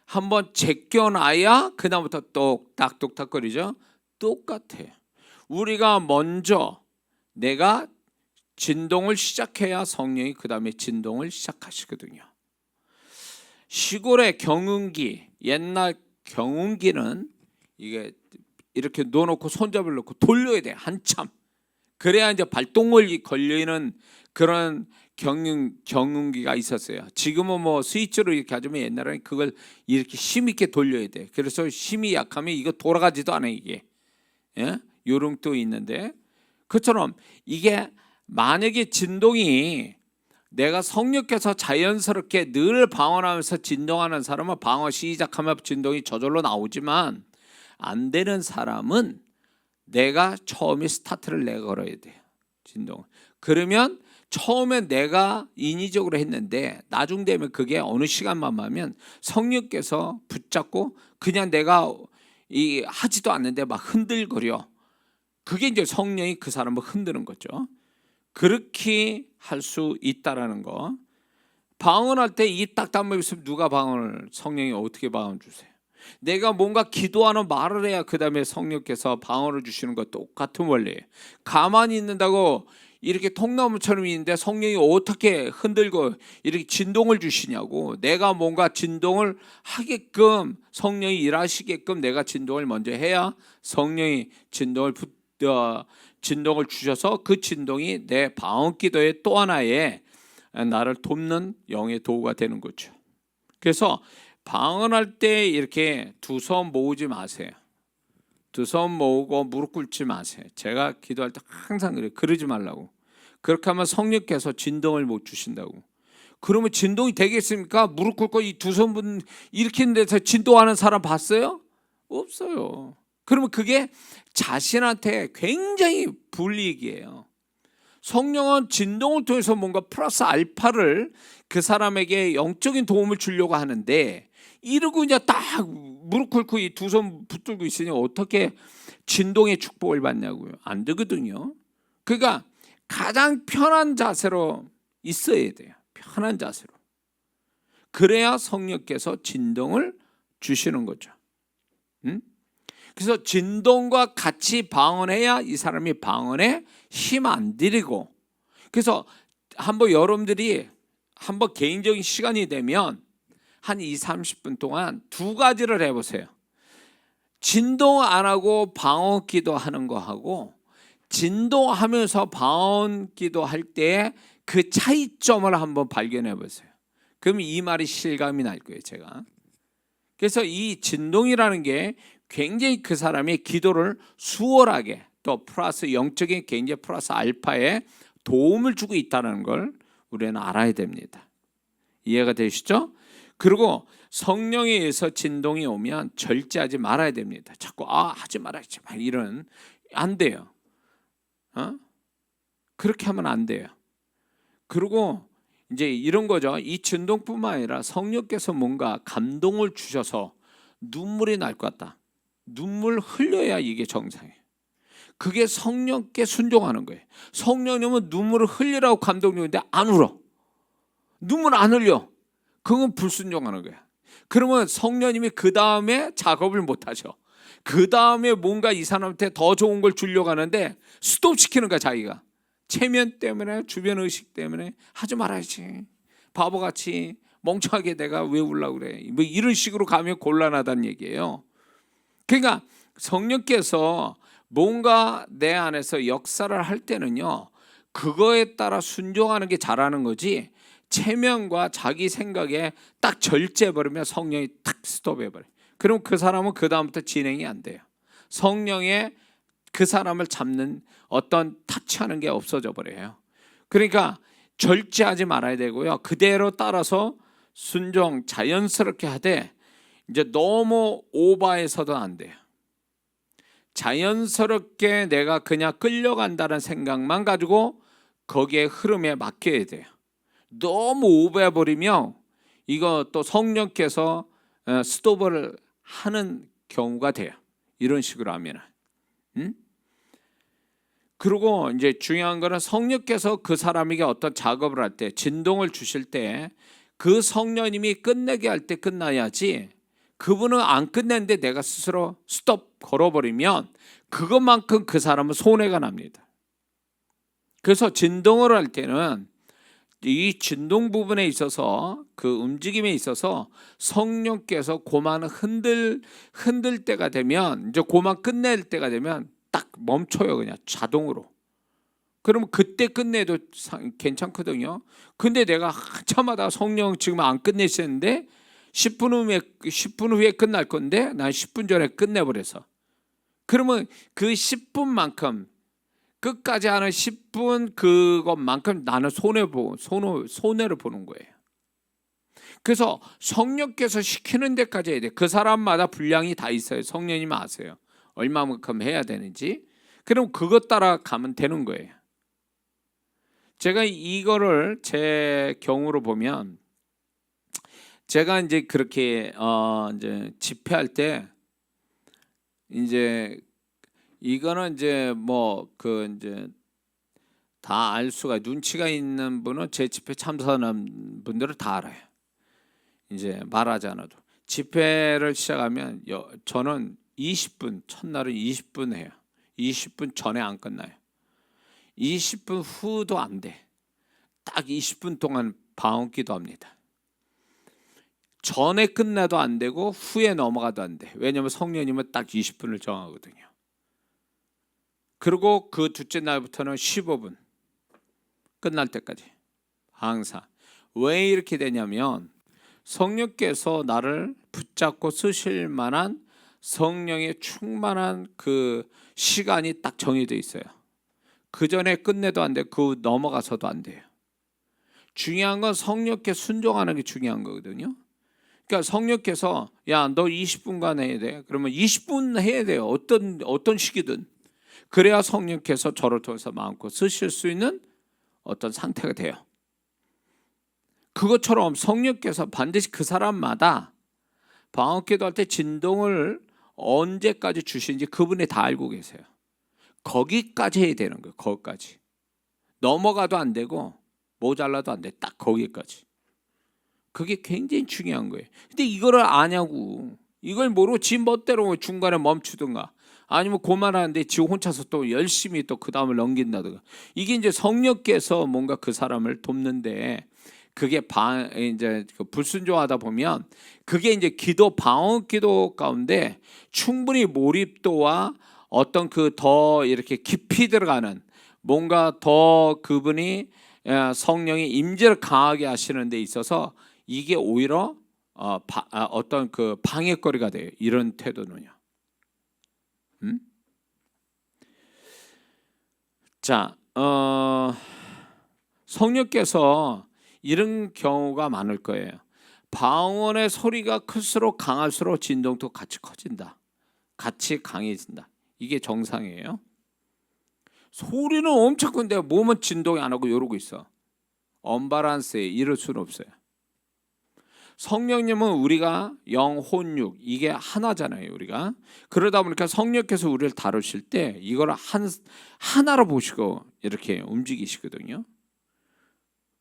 한번 제껴놔야 그다음부터 똑딱 똑딱 거리죠. 똑같아요. 우리가 먼저 내가 진동을 시작해야 성령이 그 다음에 진동을 시작하시거든요. 시골의 경운기, 옛날 경운기는 이게 이렇게 놓아놓고 손잡이를 놓고 돌려야 돼, 한참. 그래야 이제 발동을 걸리는 그런 경운기가 있었어요. 지금은 뭐 스위치로 이렇게 하지만 옛날에는 그걸 이렇게 힘있게 돌려야 돼. 그래서 힘이 약하면 이거 돌아가지도 않아, 이게. 예? 요령도 있는데, 그처럼 이게 만약에 진동이 내가 성령께서 자연스럽게 늘 방언하면서 진동하는 사람은 방언 시작하면 진동이 저절로 나오지만, 안 되는 사람은 내가 처음에 스타트를 내가 걸어야 돼요, 진동. 그러면 처음에 내가 인위적으로 했는데 나중 되면 그게 어느 시간만 가면 성령께서 붙잡고 그냥 내가 하지도 않는데 막 흔들거려. 그게 이제 성령이 그 사람을 흔드는 거죠. 그렇게 할 수 있다라는 거. 방언할 때 이 딱딱함이 있으면 누가 방언을, 성령이 어떻게 방언 주세요? 내가 뭔가 기도하는 말을 해야 그 다음에 성령께서 방언을 주시는 것 똑같은 원리예요. 가만히 있는다고 이렇게 통나무처럼 있는데 성령이 어떻게 흔들고 이렇게 진동을 주시냐고. 내가 뭔가 진동을 하게끔, 성령이 일하시게끔 내가 진동을 먼저 해야 성령이 진동을 주셔서 그 진동이 내 방언 기도의 또 하나의 나를 돕는 영의 도구가 되는 거죠. 그래서 방언할 때 이렇게 두 손 모으지 마세요. 두 손 모으고 무릎 꿇지 마세요. 제가 기도할 때 항상 그래요. 그러지 말라고. 그렇게 하면 성령께서 진동을 못 주신다고. 그러면 진동이 되겠습니까? 무릎 꿇고 이 두 손 이렇게 했는데 진동하는 사람 봤어요? 없어요. 그러면 그게 자신한테 굉장히 불이익이에요. 성령은 진동을 통해서 뭔가 플러스 알파를 그 사람에게 영적인 도움을 주려고 하는데, 이러고 그냥 딱 무릎 꿇고 이 두 손 붙들고 있으니 어떻게 진동의 축복을 받냐고요. 안 되거든요. 그러니까 가장 편한 자세로 있어야 돼요. 편한 자세로. 그래야 성령께서 진동을 주시는 거죠. 그래서 진동과 같이 방언해야 이 사람이 방언에 힘 안 들이고. 그래서 한번 여러분들이 한번 개인적인 시간이 되면 한 2, 30분 동안 두 가지를 해보세요. 진동 안 하고 방언 기도하는 거 하고 진동하면서 방언 기도할 때 그 차이점을 한번 발견해 보세요. 그럼 이 말이 실감이 날 거예요, 제가. 그래서 이 진동이라는 게 굉장히 그 사람의 기도를 수월하게 또 플러스 영적인 굉장히 플러스 알파에 도움을 주고 있다는 걸 우리는 알아야 됩니다. 이해가 되시죠? 그리고 성령에 의해서 진동이 오면 절제하지 말아야 됩니다. 자꾸 하지 말아야지 이런 안 돼요. 그렇게 하면 안 돼요. 그리고 이제 이런 거죠. 이 진동뿐만 아니라 성령께서 뭔가 감동을 주셔서 눈물이 날 것 같다. 눈물 흘려야 이게 정상이에요. 그게 성령께 순종하는 거예요. 성령님은 눈물을 흘리라고 감동 주는데 안 울어. 눈물 안 흘려. 그건 불순종하는 거야. 그러면 성령님이 그 다음에 작업을 못 하셔. 그 다음에 뭔가 이 사람한테 더 좋은 걸 주려고 하는데 스톱시키는 거야, 자기가. 체면 때문에, 주변 의식 때문에 하지 말아야지. 바보같이 멍청하게 내가 왜 울려고 그래. 뭐 이런 식으로 가면 곤란하다는 얘기예요. 그러니까 성령께서 뭔가 내 안에서 역사를 할 때는요, 그거에 따라 순종하는 게 잘하는 거지, 체면과 자기 생각에 딱 절제해버리면 성령이 탁 스톱해버려요. 그럼 그 사람은 그 다음부터 진행이 안 돼요. 성령의 그 사람을 잡는 어떤 터치하는 게 없어져 버려요. 그러니까 절제하지 말아야 되고요. 그대로 따라서 순종 자연스럽게 하되 이제 너무 오버해서도 안 돼요. 자연스럽게 내가 그냥 끌려간다는 생각만 가지고 거기에 흐름에 맡겨야 돼요. 너무 오버해버리면 이거 또 성령께서 스톱을 하는 경우가 돼요. 이런 식으로 하면. 그리고 이제 중요한 거는 성령께서 그 사람에게 어떤 작업을 할 때, 진동을 주실 때 그 성령님이 끝내게 할 때 끝나야지, 그분은 안 끝냈는데 내가 스스로 스톱 걸어버리면 그것만큼 그 사람은 손해가 납니다. 그래서 진동을 할 때는 이 진동 부분에 있어서 그 움직임에 있어서 성령께서 고만 흔들 때가 되면, 이제 고만 끝낼 때가 되면 딱 멈춰요. 그냥 자동으로. 그러면 그때 끝내도 괜찮거든요. 근데 내가 한참 하다가 성령 지금 안 끝내시는데 10분 후에 끝날 건데 난 10분 전에 끝내버려서, 그러면 그 10분만큼 끝까지 하는 10분 그것만큼 나는 손해를 보는 거예요. 그래서 성령께서 시키는 데까지 해야 돼. 그 사람마다 분량이 다 있어요. 성령님 아세요. 얼마만큼 해야 되는지. 그럼 그것 따라 가면 되는 거예요. 제가 이거를 제 경우로 보면, 제가 이제 그렇게 이제 집회할 때 이제 이거는 이제 뭐 이제 다 알 수가, 눈치가 있는 분은 제 집회 참석하는 분들은 다 알아요. 이제 말하지 않아도 집회를 시작하면 저는 20분, 첫날은 20분 해요. 20분 전에 안 끝나요. 20분 후도 안 돼. 딱 20분 동안 방언기도 합니다. 전에 끝나도 안 되고 후에 넘어가도 안 돼. 왜냐하면 성령님은 딱 20분을 정하거든요. 그리고 그 둘째 날부터는 15분 끝날 때까지 항상. 왜 이렇게 되냐면 성령께서 나를 붙잡고 쓰실 만한 성령의 충만한 그 시간이 딱 정해져 있어요. 그 전에 끝내도 안 돼. 그 넘어가서도 안 돼요. 중요한 건 성령께 순종하는 게 중요한 거거든요. 그러니까 성령께서 야, 너 20분간 해야 돼. 그러면 20분 해야 돼요. 어떤 시기든. 그래야 성령께서 저를 통해서 마음껏 쓰실 수 있는 어떤 상태가 돼요. 그것처럼 성령께서 반드시 그 사람마다 방언기도 할 때 진동을 언제까지 주시는지 그분이 다 알고 계세요. 거기까지 해야 되는 거예요. 거기까지. 넘어가도 안 되고 모자라도 안 돼. 딱 거기까지. 그게 굉장히 중요한 거예요. 근데 이거를 아냐고. 이걸 모르고 지 멋대로 중간에 멈추든가 아니면 고만하는데 지 혼자서 또 열심히 또 그 다음을 넘긴다든가. 이게 이제 성령께서 뭔가 그 사람을 돕는데 그게 이제 불순종하다 보면 그게 이제 방언 기도 가운데 충분히 몰입도와 어떤 더 이렇게 깊이 들어가는 뭔가 더 그분이 성령의 임재를 강하게 하시는 데 있어서 이게 오히려 어떤 방해거리가 돼요. 이런 태도는요. 자, 성령께서 이런 경우가 많을 거예요. 방언의 소리가 클수록 강할수록 진동도 같이 커진다. 같이 강해진다. 이게 정상이에요. 소리는 엄청 큰데 몸은 진동이 안 하고 이러고 있어. 언밸런스에 이럴 수는 없어요. 성령님은 우리가 영, 혼, 육 이게 하나잖아요. 우리가 그러다 보니까 성령께서 우리를 다루실 때 이걸 하나로 보시고 이렇게 움직이시거든요.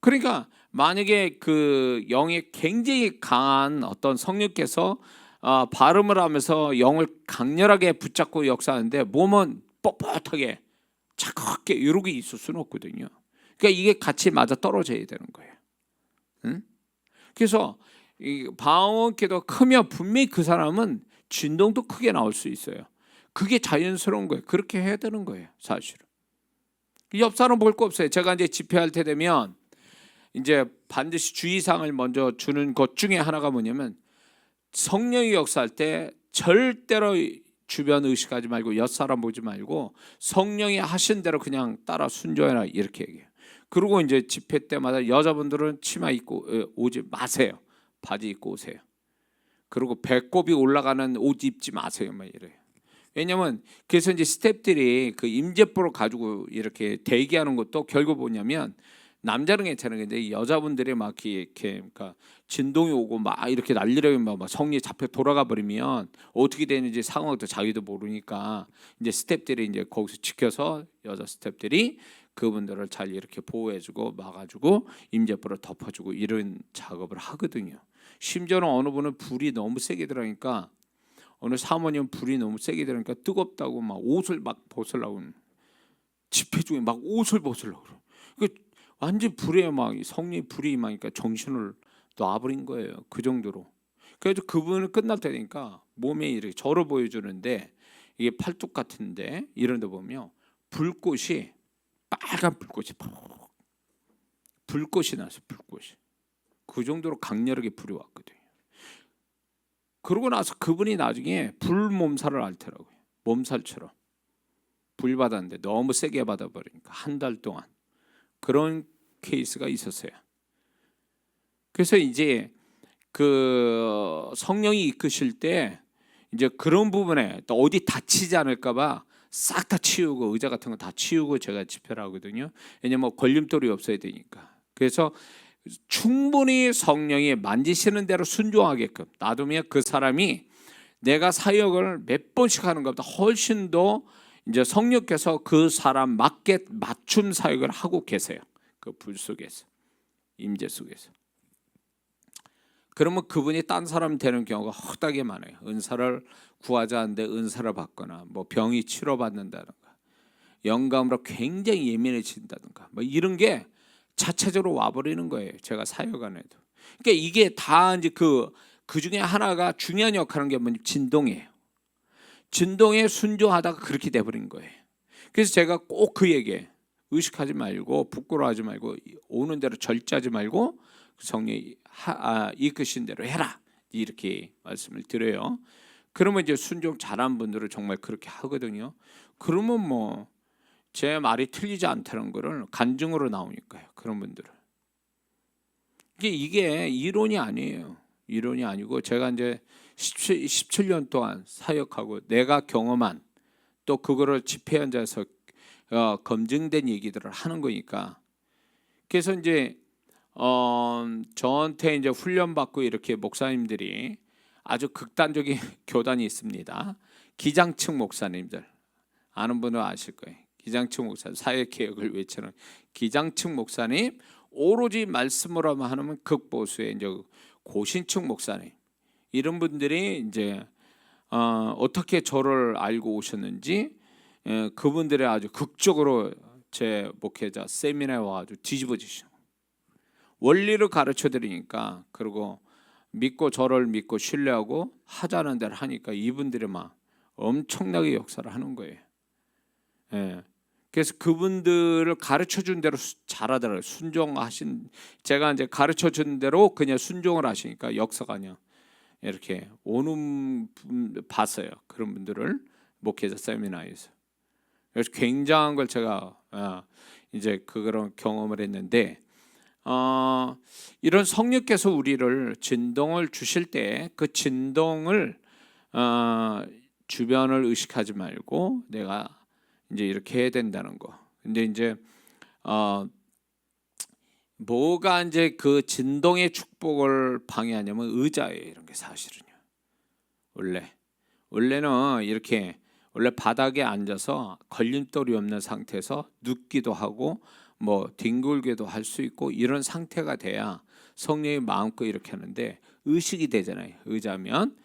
그러니까 만약에 그 영이 굉장히 강한 어떤 성령께서 발음을 하면서 영을 강렬하게 붙잡고 역사하는데 몸은 뻣뻣하게 차갑게 이러고 있을 수는 없거든요. 그러니까 이게 같이 맞아 떨어져야 되는 거예요. 응? 그래서 이 방언 기도가 크면 분명히 그 사람은 진동도 크게 나올 수 있어요. 그게 자연스러운 거예요. 그렇게 해야 되는 거예요, 사실은. 옆 사람 볼 거 없어요. 제가 이제 집회할 때 되면 이제 반드시 주의사항을 먼저 주는 것 중에 하나가 뭐냐면 성령이 역사할 때 절대로 주변 의식하지 말고 옆 사람 보지 말고 성령이 하신 대로 그냥 따라 순종해라 이렇게 얘기해요. 그리고 이제 집회 때마다 여자분들은 치마 입고 오지 마세요. 바지 입고 오세요. 그리고 배꼽이 올라가는 옷 입지 마세요. 막 이래요. 왜냐면 그래서 이제 스태프들이 그 임재포를 가지고 이렇게 대기하는 것도 결국 뭐냐면 남자는 괜찮은 건데 여자분들이 막 이렇게 그러니까 진동이 오고 막 이렇게 난리라면 막 성리 잡혀 돌아가 버리면 어떻게 되는지 상황도 자기도 모르니까 이제 스태프들이 이제 거기서 지켜서 여자 스태프들이 그분들을 잘 이렇게 보호해주고 막아주고 임재포를 덮어주고 이런 작업을 하거든요. 심지어는 어느 분은 불이 너무 세게 들어가니까 어느 사모님 불이 너무 세게 들어가니까 뜨겁다고 막 옷을 막 벗으려고 집회 중에 막 옷을 벗으려고 그래. 완전 불에 막 성령의 불이 임하니까 정신을 놔버린 거예요. 그 정도로. 그래서 그분은 끝날 때 되니까 몸에 이렇게 절을 보여주는데 이게 팔뚝 같은데 이런 데 보면 불꽃이 빨간 불꽃이 불꽃이 나서 불꽃이 그 정도로 강렬하게 불이 왔거든요. 그러고 나서 그분이 나중에 불 몸살을 앓더라고요. 몸살처럼 불 받았는데 너무 세게 받아버리니까 한 달 동안 그런 케이스가 있었어요. 그래서 이제 그 성령이 이끄실 때 이제 그런 부분에 또 어디 다치지 않을까봐 싹 다 치우고 의자 같은 거 다 치우고 제가 집회를 하거든요. 왜냐면 걸림돌이 없어야 되니까. 그래서 충분히 성령이 만지시는 대로 순종하게끔 놔두면 그 사람이 내가 사역을 몇 번씩 하는 것보다 훨씬 더 이제 성령께서 그 사람 맞게 맞춤 사역을 하고 계세요. 그 불 속에서 임재 속에서. 그러면 그분이 딴 사람 되는 경우가 허다하게 많아요. 은사를 구하자 하는데 은사를 받거나 뭐 병이 치료받는다든가 영감으로 굉장히 예민해진다든가 뭐 이런 게 자체적으로 와버리는 거예요. 제가 사역 안 해도. 그러니까 이게 다 이제 그 중에 하나가 중요한 역할은 게 뭐냐면 진동이에요. 진동에 순종하다가 그렇게 돼버린 거예요. 그래서 제가 꼭 그 얘기해. 의식하지 말고 부끄러워하지 말고 오는 대로 절제하지 말고 성령이 이끄신 대로 해라 이렇게 말씀을 드려요. 그러면 이제 순종 잘한 분들은 정말 그렇게 하거든요. 그러면 뭐 제 말이 틀리지 않다는 거를 간증으로 나오니까요. 그런 분들은 이게 이론이 아니에요. 이론이 아니고 제가 이제 17년 동안 사역하고 내가 경험한 또 그거를 집회 현장에서 검증된 얘기들을 하는 거니까. 그래서 이제 저한테 이제 훈련 받고 이렇게 목사님들이 아주 극단적인 교단이 있습니다. 기장층 목사님들 아는 분은 아실 거예요. 기장층 목사 사회 개혁을 외치는 기장층 목사님, 오로지 말씀으로만 하면 극보수의 이제 고신층 목사님 이런 분들이 이제 어떻게 저를 알고 오셨는지 그분들의 아주 극적으로 제 목회자 세미나에 와가지고 뒤집어지시고 원리를 가르쳐 드리니까, 그리고 믿고 저를 믿고 신뢰하고 하자는 대로 하니까 이분들이 막 엄청나게 역사를 하는 거예요. 예. 그래서 그분들을 가르쳐 준 대로 잘하더라고요. 순종하신, 제가 이제 가르쳐 준 대로 그냥 순종을 하시니까 역사가 그냥 이렇게 오는 봤어요. 그런 분들을 목회자 세미나에서. 그래서 굉장한 걸 제가 이제 그런 경험을 했는데, 이런 성령께서 우리를 진동을 주실 때 그 진동을 주변을 의식하지 말고 내가 이제 이렇게 해야 된다는 거. 근데 이제 뭐가 이제 그 진동의 축복을 방해하냐면 의자예요. 이런 게 사실은요. 원래는 이렇게 원래 바닥에 앉아서 걸림돌이 없는 상태에서 눕기도 하고 뭐 뒹굴기도 할 수 있고 이런 상태가 돼야 성령이 마음껏 이렇게 하는데, 의식이 되잖아요. 의자면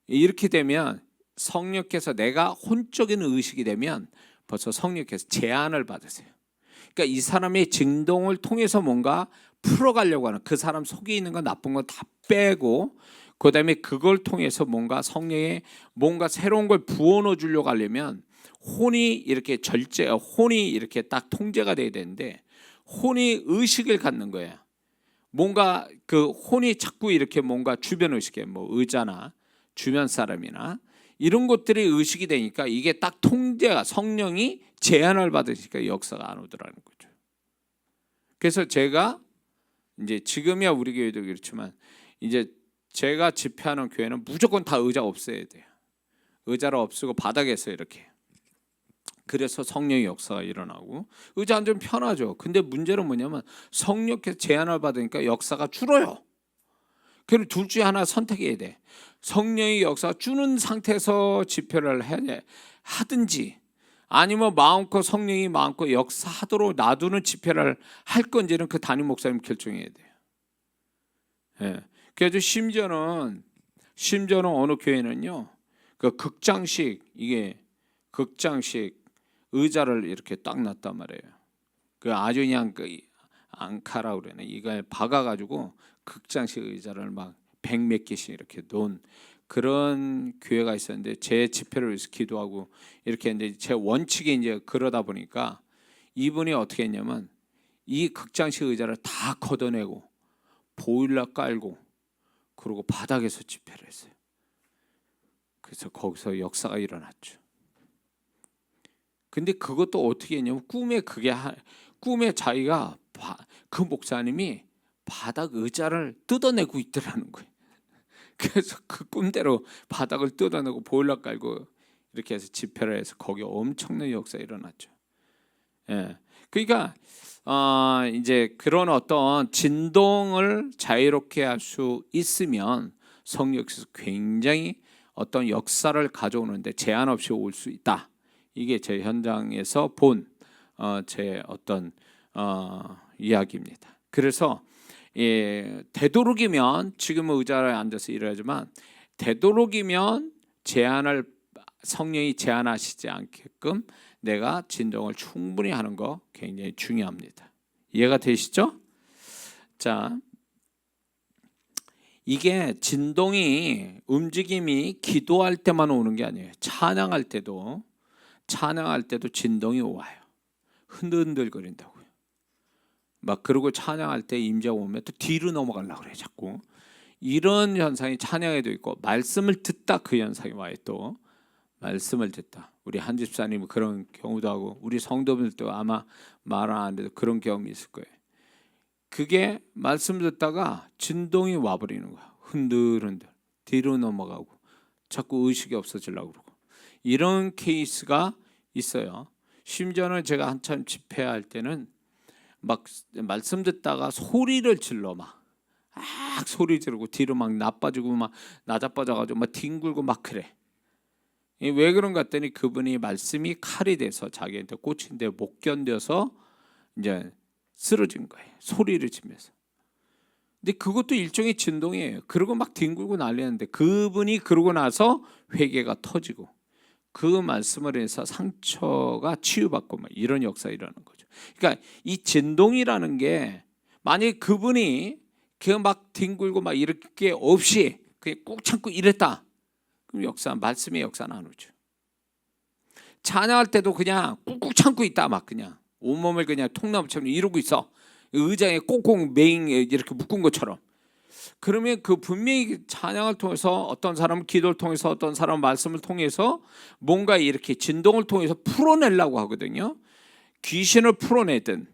이렇게 되면 성령께서, 내가 혼적인 의식이 되면 벌써 성령께서 제한을 받으세요. 그러니까 이 사람의 진동을 통해서 뭔가 풀어가려고 하는, 그 사람 속에 있는 건 나쁜 건 다 빼고 그다음에 그걸 통해서 뭔가 성령의 뭔가 새로운 걸 부어넣어 주려고 하려면 혼이 이렇게 혼이 이렇게 딱 통제가 돼야 되는데, 혼이 의식을 갖는 거예요. 뭔가 그 혼이 자꾸 이렇게 뭔가 주변 의식에 뭐 의자나 주변 사람이나 이런 것들이 의식이 되니까 이게 딱 통제가, 성령이 제한을 받으니까 역사가 안 오더라는 거죠. 그래서 제가 이제 지금이야 우리 교회도 그렇지만 이제 제가 집회하는 교회는 무조건 다 의자 없애야 돼요. 의자를 없애고 바닥에서 이렇게. 그래서 성령의 역사가 일어나고, 의자 앉으면 편하죠. 근데 문제는 뭐냐면 성령께서 제한을 받으니까 역사가 줄어요. 그럼 둘 중에 하나 선택해야 돼. 성령의 역사 주는 상태에서 집회를 하든지, 아니면 마음껏 성령이 마음껏 역사하도록 놔두는 집회를 할 건지는 그 담임 목사님 결정해야 돼요. 예. 그래서 심지어는 어느 교회는요, 그 극장식 의자를 이렇게 딱 놨단 말이에요. 그 아주 그냥 그 앙카라고 그러네. 이걸 박아가지고 극장식 의자를 막 100몇 개씩 이렇게 놓은 그런 교회가 있었는데, 제 집회를 위해서 기도하고 이렇게 했는데, 제 원칙이 이제 그러다 보니까 이분이 어떻게 했냐면 이 극장식 의자를 다 걷어내고 보일러 깔고 그리고 바닥에서 집회를 했어요. 그래서 거기서 역사가 일어났죠. 근데 그것도 어떻게 했냐면 꿈에 자기가 그 목사님이 바닥 의자를 뜯어내고 있더라는 거예요. 그래서 그 꿈대로 바닥을 뜯어내고 보일러 깔고 이렇게 해서 집회를 해서 거기 엄청난 역사가 일어났죠. 예. 그러니까 이제 그런 어떤 진동을 자유롭게 할 수 있으면 성령께서 굉장히 어떤 역사를 가져오는데 제한 없이 올 수 있다. 이게 제 현장에서 본 제 어떤 이야기입니다. 그래서 되도록이면 지금은 의자에 앉아서 일하지만 되도록이면 성령이 제한하시지 않게끔 내가 진동을 충분히 하는 거 굉장히 중요합니다. 이해가 되시죠? 자, 이게 진동이, 움직임이 기도할 때만 오는 게 아니에요. 찬양할 때도 진동이 와요. 흔들흔들거린다고요. 막 그러고 찬양할 때 임재가 오면 또 뒤로 넘어가려고 그래요. 자꾸 이런 현상이 찬양에도 있고, 말씀을 듣다 그 현상이 와요. 또 말씀을 듣다, 우리 한 집사님은 그런 경우도 하고 우리 성도분들도 아마 말 안 해도 그런 경험이 있을 거예요. 그게 말씀 듣다가 진동이 와버리는 거야. 흔들흔들 뒤로 넘어가고 자꾸 의식이 없어지려고 그러고 이런 케이스가 있어요. 심지어는 제가 한참 집회할 때는 막 말씀 듣다가 소리를 질러 막 소리 지르고 뒤로 막 나빠지고 막 나자빠져가지고 막 뒹굴고 막 그래. 왜 그런가 했더니 그분이 말씀이 칼이 돼서 자기한테 꽂힌데 못 견뎌서 이제 쓰러진 거예요. 소리를 지면서. 근데 그것도 일종의 진동이에요. 그러고 막 뒹굴고 난리는데 그분이 그러고 나서 회개가 터지고 그 말씀을 해서 상처가 치유받고 막 이런 역사가 일어나는 거죠. 그러니까 이 진동이라는 게 만약에 그분이 그 막 뒹굴고 막 이럴 게 없이 그냥 꾹 참고 이랬다, 그럼 역사, 말씀의 역사는 안 오죠. 찬양할 때도 그냥 꾹꾹 참고 있다, 막 그냥 온몸을 그냥 통나무처럼 이러고 있어, 의자에 꽁꽁 매잉 이렇게 묶은 것처럼. 그러면 그 분명히 찬양을 통해서, 어떤 사람은 기도를 통해서, 어떤 사람은 말씀을 통해서 뭔가 이렇게 진동을 통해서 풀어내려고 하거든요. 귀신을 풀어내든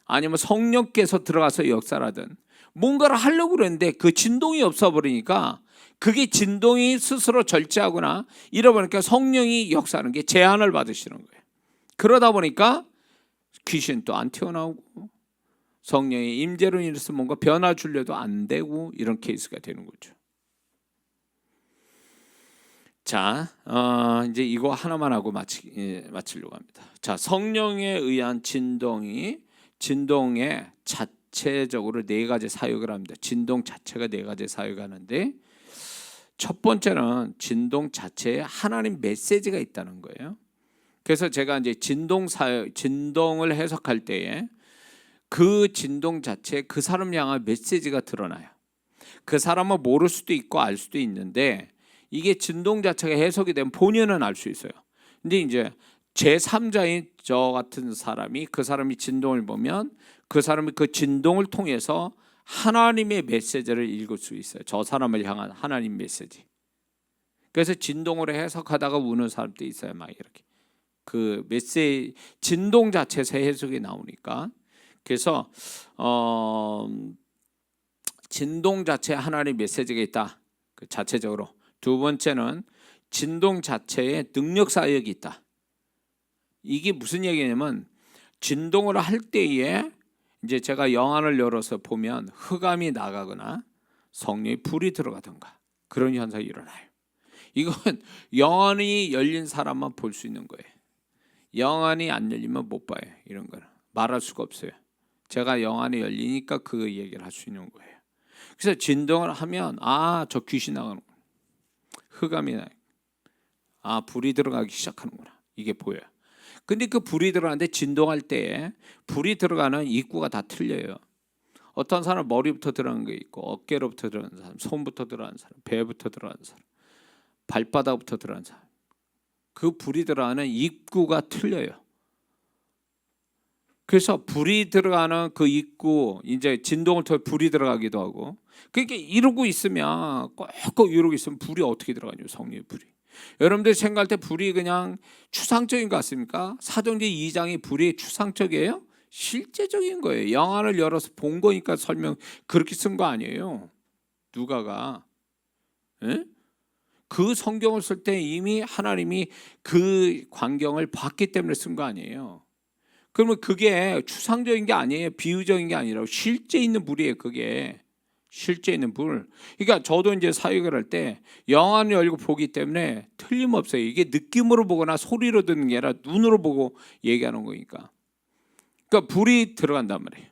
아니면 성령께서 들어가서 역사라든 뭔가를 하려고 그랬는데 그 진동이 없어 버리니까, 그게 진동이 스스로 절제하거나 잃어버리니까 성령이 역사하는 게 제한을 받으시는 거예요. 그러다 보니까 귀신 또 안 튀어나오고 성령의 임재로 인해서 뭔가 변화 주려도 안 되고, 이런 케이스가 되는 거죠. 자, 이제 이거 하나만 하고 마치려고 합니다. 자, 성령에 의한 진동의 자체적으로 네 가지 사역을 합니다. 진동 자체가 네 가지 사역을 하는데, 첫 번째는 진동 자체에 하나님 메시지가 있다는 거예요. 그래서 제가 이제 진동을 해석할 때에 그 진동 자체에 그 사람 향한 메시지가 드러나요. 그 사람은 모를 수도 있고 알 수도 있는데, 이게 진동 자체가 해석이 되면 본인은 알 수 있어요. 근데 이제 제3자인 저 같은 사람이, 그 사람이 진동을 보면 그 사람이 그 진동을 통해서 하나님의 메시지를 읽을 수 있어요. 저 사람을 향한 하나님 메시지. 그래서 진동으로 해석하다가 우는 사람도 있어요. 막 이렇게 그 메시지, 진동 자체에서 해석이 나오니까. 그래서 진동 자체에 하나님의 메시지가 있다, 그 자체적으로. 두 번째는 진동 자체에 능력 사역이 있다. 이게 무슨 얘기냐면, 진동을 할 때에 이제 제가 영안을 열어서 보면 흑암이 나가거나 성령의 불이 들어가든가 그런 현상이 일어나요. 이건 영안이 열린 사람만 볼 수 있는 거예요. 영안이 안 열리면 못 봐요. 이런 거는 말할 수가 없어요. 제가 영안이 열리니까 그 얘기를 할 수 있는 거예요. 그래서 진동을 하면, 저 귀신 나가는구나, 흑암이 나요, 불이 들어가기 시작하는구나, 이게 보여요. 근데 그 불이 들어가는데, 진동할 때에 불이 들어가는 입구가 다 틀려요. 어떤 사람은 머리부터 들어가는 게 있고, 어깨로부터 들어가는 사람, 손부터 들어가는 사람, 배부터 들어가는 사람, 발바닥부터 들어가는 사람, 그 불이 들어가는 입구가 틀려요. 그래서 불이 들어가는 그 입구, 이제 진동을 통해 불이 들어가기도 하고, 그러니까 이러고 있으면, 꼭 이러고 있으면 불이 어떻게 들어가냐, 성령의 불이. 여러분들 생각할 때 불이 그냥 추상적인 것 같습니까? 사도행전 2장이 불이 추상적이에요? 실제적인 거예요. 영안을 열어서 본 거니까 설명 그렇게 쓴 거 아니에요. 누가가. 에? 그 성경을 쓸 때 이미 하나님이 그 광경을 봤기 때문에 쓴 거 아니에요. 그러면 그게 추상적인 게 아니에요. 비유적인 게 아니라 실제 있는 불이에요. 그게 실제 있는 불. 그러니까 저도 이제 사역을 할 때 영안을 열고 보기 때문에 틀림없어요. 이게 느낌으로 보거나 소리로 듣는 게 아니라 눈으로 보고 얘기하는 거니까. 그러니까 불이 들어간단 말이에요.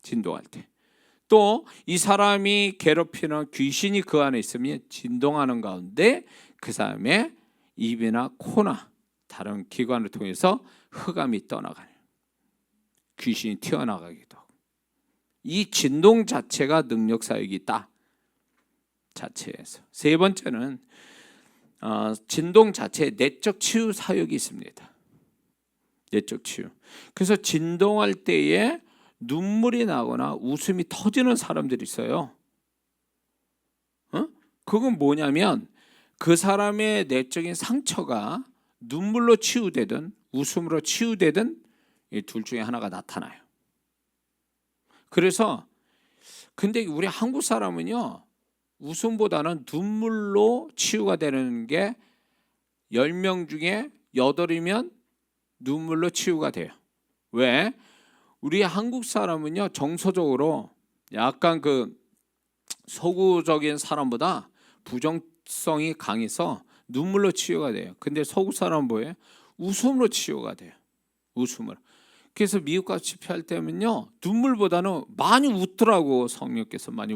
진동할 때. 또 이 사람이 괴롭히는 귀신이 그 안에 있으면 진동하는 가운데 그 사람의 입이나 코나 다른 기관을 통해서 흑암이 떠나가요. 귀신이 튀어나가기도 하고. 이 진동 자체가 능력 사역이 있다, 자체에서. 세 번째는 진동 자체에 내적 치유 사역이 있습니다. 내적 치유. 그래서 진동할 때에 눈물이 나거나 웃음이 터지는 사람들이 있어요. 그건 뭐냐면, 그 사람의 내적인 상처가 눈물로 치유되든 웃음으로 치유되든 이 둘 중에 하나가 나타나요. 그래서 근데 우리 한국 사람은요, 웃음보다는 눈물로 치유가 되는 게 10명 중에 8이면 눈물로 치유가 돼요. 왜? 우리 한국 사람은요, 정서적으로 약간 그 서구적인 사람보다 부정성이 강해서 눈물로 치유가 돼요. 근데 서구 사람은 뭐예요? 웃음으로 치유가 돼요. 웃음으로. 그래서 미국 가서 집회할 때면요, 눈물보다는 많이 웃더라고. 성령께서 많이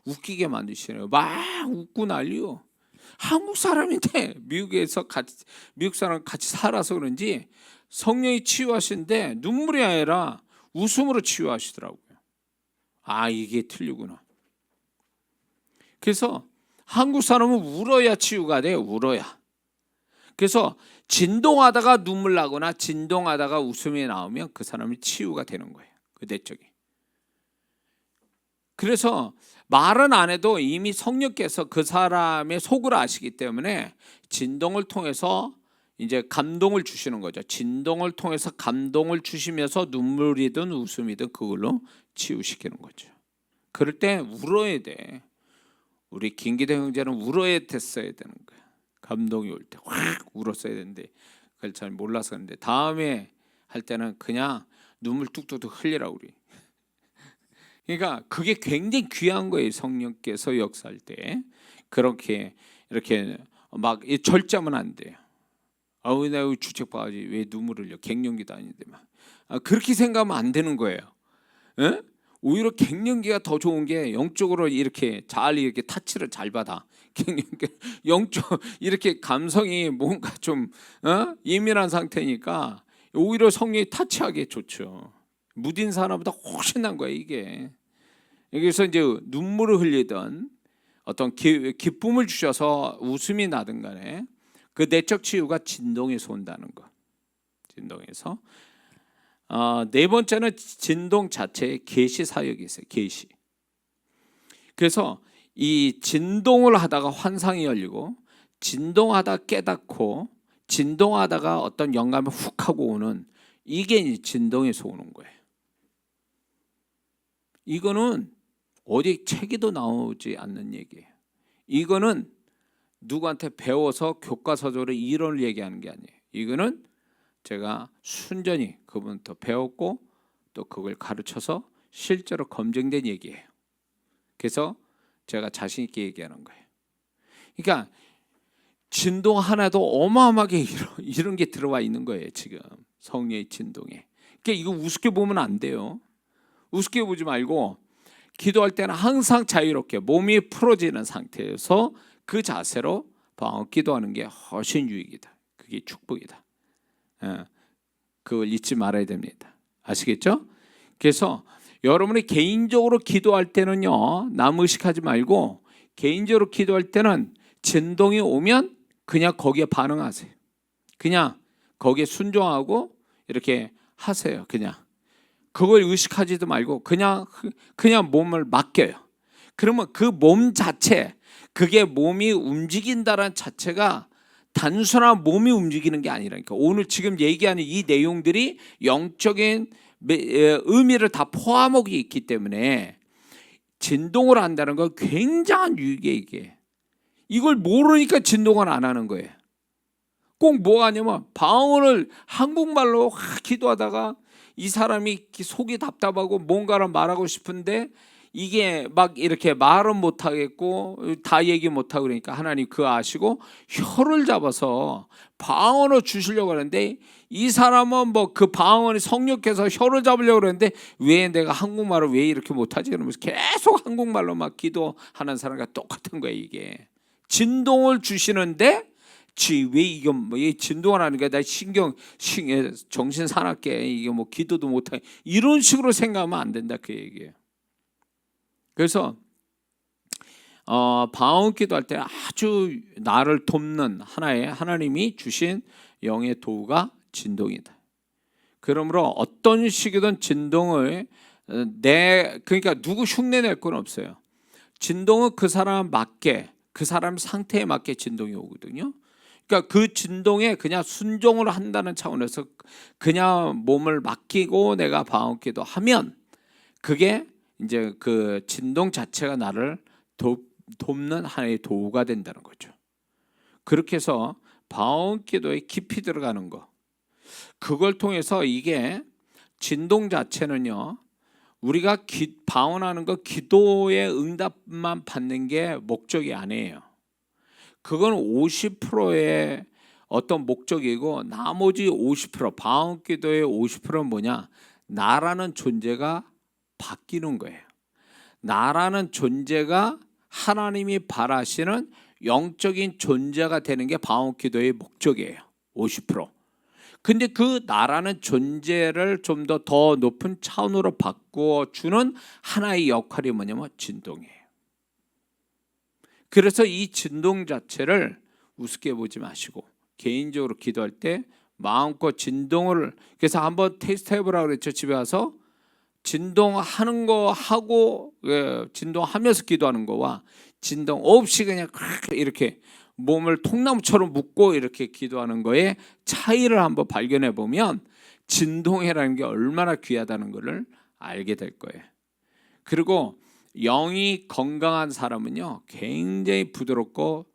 웃기게 만드시네요. 막 웃고 난리요. 한국 사람인데 미국 사람 같이 살아서 그런지 성령이 치유하시는데 눈물이 아니라 웃음으로 치유하시더라고요. 아, 이게 틀리구나. 그래서 한국 사람은 울어야 치유가 돼요. 울어야. 그래서 진동하다가 눈물 나거나 진동하다가 웃음이 나오면 그 사람이 치유가 되는 거예요. 그 내적이. 그래서 말은 안 해도 이미 성령께서 그 사람의 속을 아시기 때문에 진동을 통해서 이제 감동을 주시는 거죠. 진동을 통해서 감동을 주시면서 눈물이든 웃음이든 그걸로 치유시키는 거죠. 그럴 때 울어야 돼. 우리 김기대 형제는 울어야 됐어야 되는 거야. 감동이 올 때 확 울었어야 되는데 그걸 잘 몰라서 그런데 다음에 할 때는 그냥 눈물 뚝뚝뚝 흘리라 우리. 그러니까 그게 굉장히 귀한 거예요. 성령께서 역사할 때 그렇게 이렇게 막 절제하면 안 돼요. 아우 나 주책바가지 왜 눈물을 흘려 갱년기도 아닌데 막 그렇게 생각하면 안 되는 거예요. 에? 오히려 갱년기가 더 좋은 게 영적으로 이렇게 잘 이렇게 타치를 잘 받아. 갱년기 영적 이렇게 감성이 뭔가 좀 예민한 상태니까 오히려 성령이 타치하기 좋죠. 무딘 사람보다 훨씬 난 거야 이게. 여기서 이제 눈물을 흘리던 어떤 기쁨을 주셔서 웃음이 나든 간에 그 내적 치유가 진동에서 온다는 거. 진동에서. 네 번째는 진동 자체의 계시 사역이 있어요. 계시. 그래서 이 진동을 하다가 환상이 열리고 진동하다 깨닫고 진동하다가 어떤 영감이 훅 하고 오는 이게 진동에서 오는 거예요. 이거는 어디 책에도 나오지 않는 얘기예요. 이거는 누구한테 배워서 교과서적으로 이론을 얘기하는 게 아니에요. 이거는 제가 순전히 그분부터 배웠고 또 그걸 가르쳐서 실제로 검증된 얘기예요. 그래서 제가 자신 있게 얘기하는 거예요. 그러니까 진동 하나도 어마어마하게 이런 게 들어와 있는 거예요. 지금 성령의 진동에. 그러니까 이거 우습게 보면 안 돼요. 우습게 보지 말고 기도할 때는 항상 자유롭게 몸이 풀어지는 상태에서 그 자세로 기도하는 게 훨씬 유익이다. 그게 축복이다. 그걸 잊지 말아야 됩니다. 아시겠죠? 그래서 여러분이 개인적으로 기도할 때는요, 남 의식하지 말고 개인적으로 기도할 때는 진동이 오면 그냥 거기에 반응하세요. 그냥 거기에 순종하고 이렇게 하세요. 그냥 그걸 의식하지도 말고 그냥 몸을 맡겨요. 그러면 그 몸 자체, 그게 몸이 움직인다는 자체가 단순한 몸이 움직이는 게 아니라니까. 오늘 지금 얘기하는 이 내용들이 영적인 의미를 다 포함하고 있기 때문에 진동을 한다는 건 굉장한 유익이에요. 이게. 이걸 모르니까 진동을 안 하는 거예요. 꼭 뭐가 아니면 방언을 한국말로 기도하다가 이 사람이 속이 답답하고 뭔가를 말하고 싶은데 이게 막 이렇게 말은 못하겠고 다 얘기 못하고 그러니까 하나님 그거 아시고 혀를 잡아서 방언을 주시려고 하는데 이 사람은 뭐 그 방언이 성령께서 혀를 잡으려고 그러는데 왜 내가 한국말을 왜 이렇게 못하지? 그러면서 계속 한국말로 막 기도하는 사람과 똑같은 거예요. 이게 진동을 주시는데 왜 이게 뭐 진동을 하는 거야? 나 정신 사납게 이게 뭐 기도도 못하게 이런 식으로 생각하면 안 된다 그 얘기예요. 그래서 방언 기도할 때 아주 나를 돕는 하나의 하나님이 주신 영의 도구가 진동이다. 그러므로 어떤 식이든 진동을 그러니까 누구 흉내낼 건 없어요. 진동은 그 사람 맞게 그 사람 상태에 맞게 진동이 오거든요. 그러니까 그 진동에 그냥 순종을 한다는 차원에서 그냥 몸을 맡기고 내가 방언 기도하면 그게 이제 그 진동 자체가 나를 돕는 하나의 도구가 된다는 거죠. 그렇게 해서 방언 기도에 깊이 들어가는 거. 그걸 통해서 이게 진동 자체는요. 우리가 방언하는 거 기도의 응답만 받는 게 목적이 아니에요. 그건 50%의 어떤 목적이고 나머지 50% 방언 기도의 50%는 뭐냐? 나라는 존재가 바뀌는 거예요. 나라는 존재가 하나님이 바라시는 영적인 존재가 되는 게 방언 기도의 목적이에요. 50%. 근데 그 나라는 존재를 좀 더 높은 차원으로 바꾸어 주는 하나의 역할이 뭐냐면 진동이에요. 그래서 이 진동 자체를 우습게 보지 마시고 개인적으로 기도할 때 마음껏 진동을, 그래서 한번 테스트 해보라고 그랬죠. 집에 와서 진동하는 거 하고 진동하면서 기도하는 거와 진동 없이 그냥 이렇게 몸을 통나무처럼 묶고 이렇게 기도하는 거에 차이를 한번 발견해 보면 진동이라는 게 얼마나 귀하다는 것을 알게 될 거예요. 그리고 영이 건강한 사람은요 굉장히 부드럽고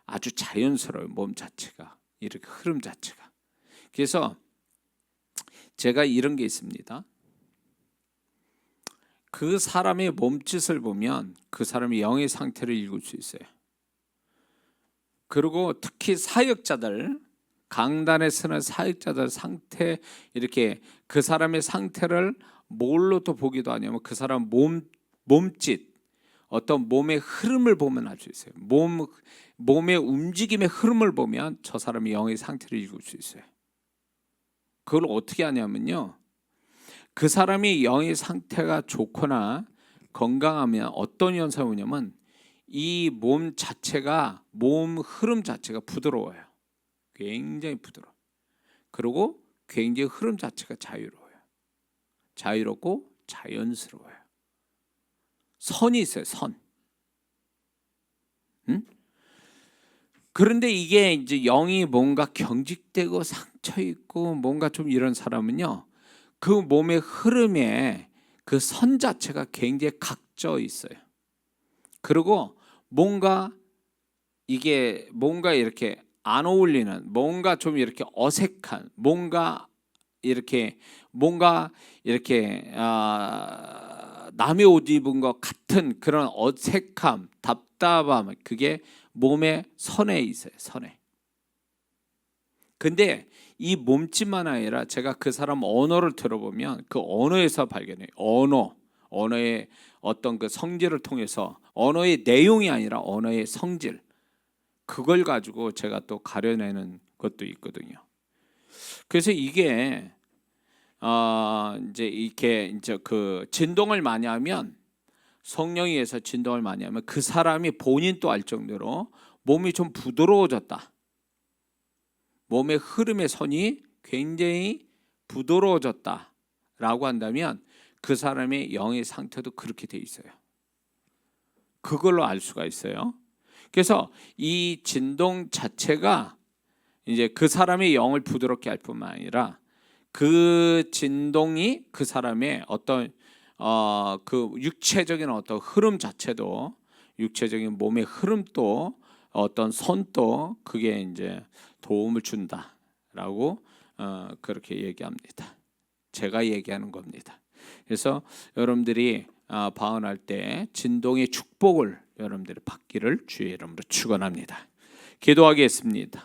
아주 자연스러워요. 몸 자체가 이렇게 흐름 자체가. 그래서 제가 이런 게 있습니다. 그 사람의 몸짓을 보면 그 사람의 영의 상태를 읽을 수 있어요. 그리고 특히 사역자들, 강단에 서는 사역자들 상태, 이렇게 그 사람의 상태를 뭘로 또 보기도 하냐면 그 사람 몸짓, 어떤 몸의 흐름을 보면 알 수 있어요. 몸의 움직임의 흐름을 보면 저 사람의 영의 상태를 읽을 수 있어요. 그걸 어떻게 하냐면요, 그 사람이 영의 상태가 좋거나 건강하면 어떤 현상이 오냐면 이 몸 자체가, 몸 흐름 자체가 부드러워요. 굉장히 부드러워. 그리고 굉장히 흐름 자체가 자유로워요. 자유롭고 자연스러워요. 선이 있어요. 선. 응? 그런데 이게 이제 영이 뭔가 경직되고 상처 있고 뭔가 좀 이런 사람은요, 그 몸의 흐름에 그 선 자체가 굉장히 각져 있어요. 그리고 뭔가 이게 뭔가 이렇게 안 어울리는, 뭔가 좀 이렇게 어색한, 뭔가 이렇게 남의 옷 입은 것 같은 그런 어색함, 답답함, 그게 몸의 선에 있어요. 선에. 근데 이 몸짓만 아니라 제가 그 사람 언어를 들어보면 그 언어에서 발견해요. 언어의 어떤 그 성질을 통해서, 언어의 내용이 아니라 언어의 성질, 그걸 가지고 제가 또 가려내는 것도 있거든요. 그래서 이게 이제 이렇게 그 진동을 많이 하면, 성령에 의해서 진동을 많이 하면 그 사람이 본인도 알 정도로 몸이 좀 부드러워졌다, 몸의 흐름의 선이 굉장히 부드러워졌다라고 한다면 그 사람의 영의 상태도 그렇게 돼 있어요. 그걸로 알 수가 있어요. 그래서 이 진동 자체가 이제 그 사람의 영을 부드럽게 할 뿐만 아니라 그 진동이 그 사람의 어떤 그 육체적인 어떤 흐름 자체도, 육체적인 몸의 흐름도, 어떤 선도, 그게 이제 도움을 준다라고 그렇게 얘기합니다. 제가 얘기하는 겁니다. 그래서 여러분들이 방언할 때 진동의 축복을 여러분들이 받기를 주의 이름으로 축원합니다. 기도하겠습니다.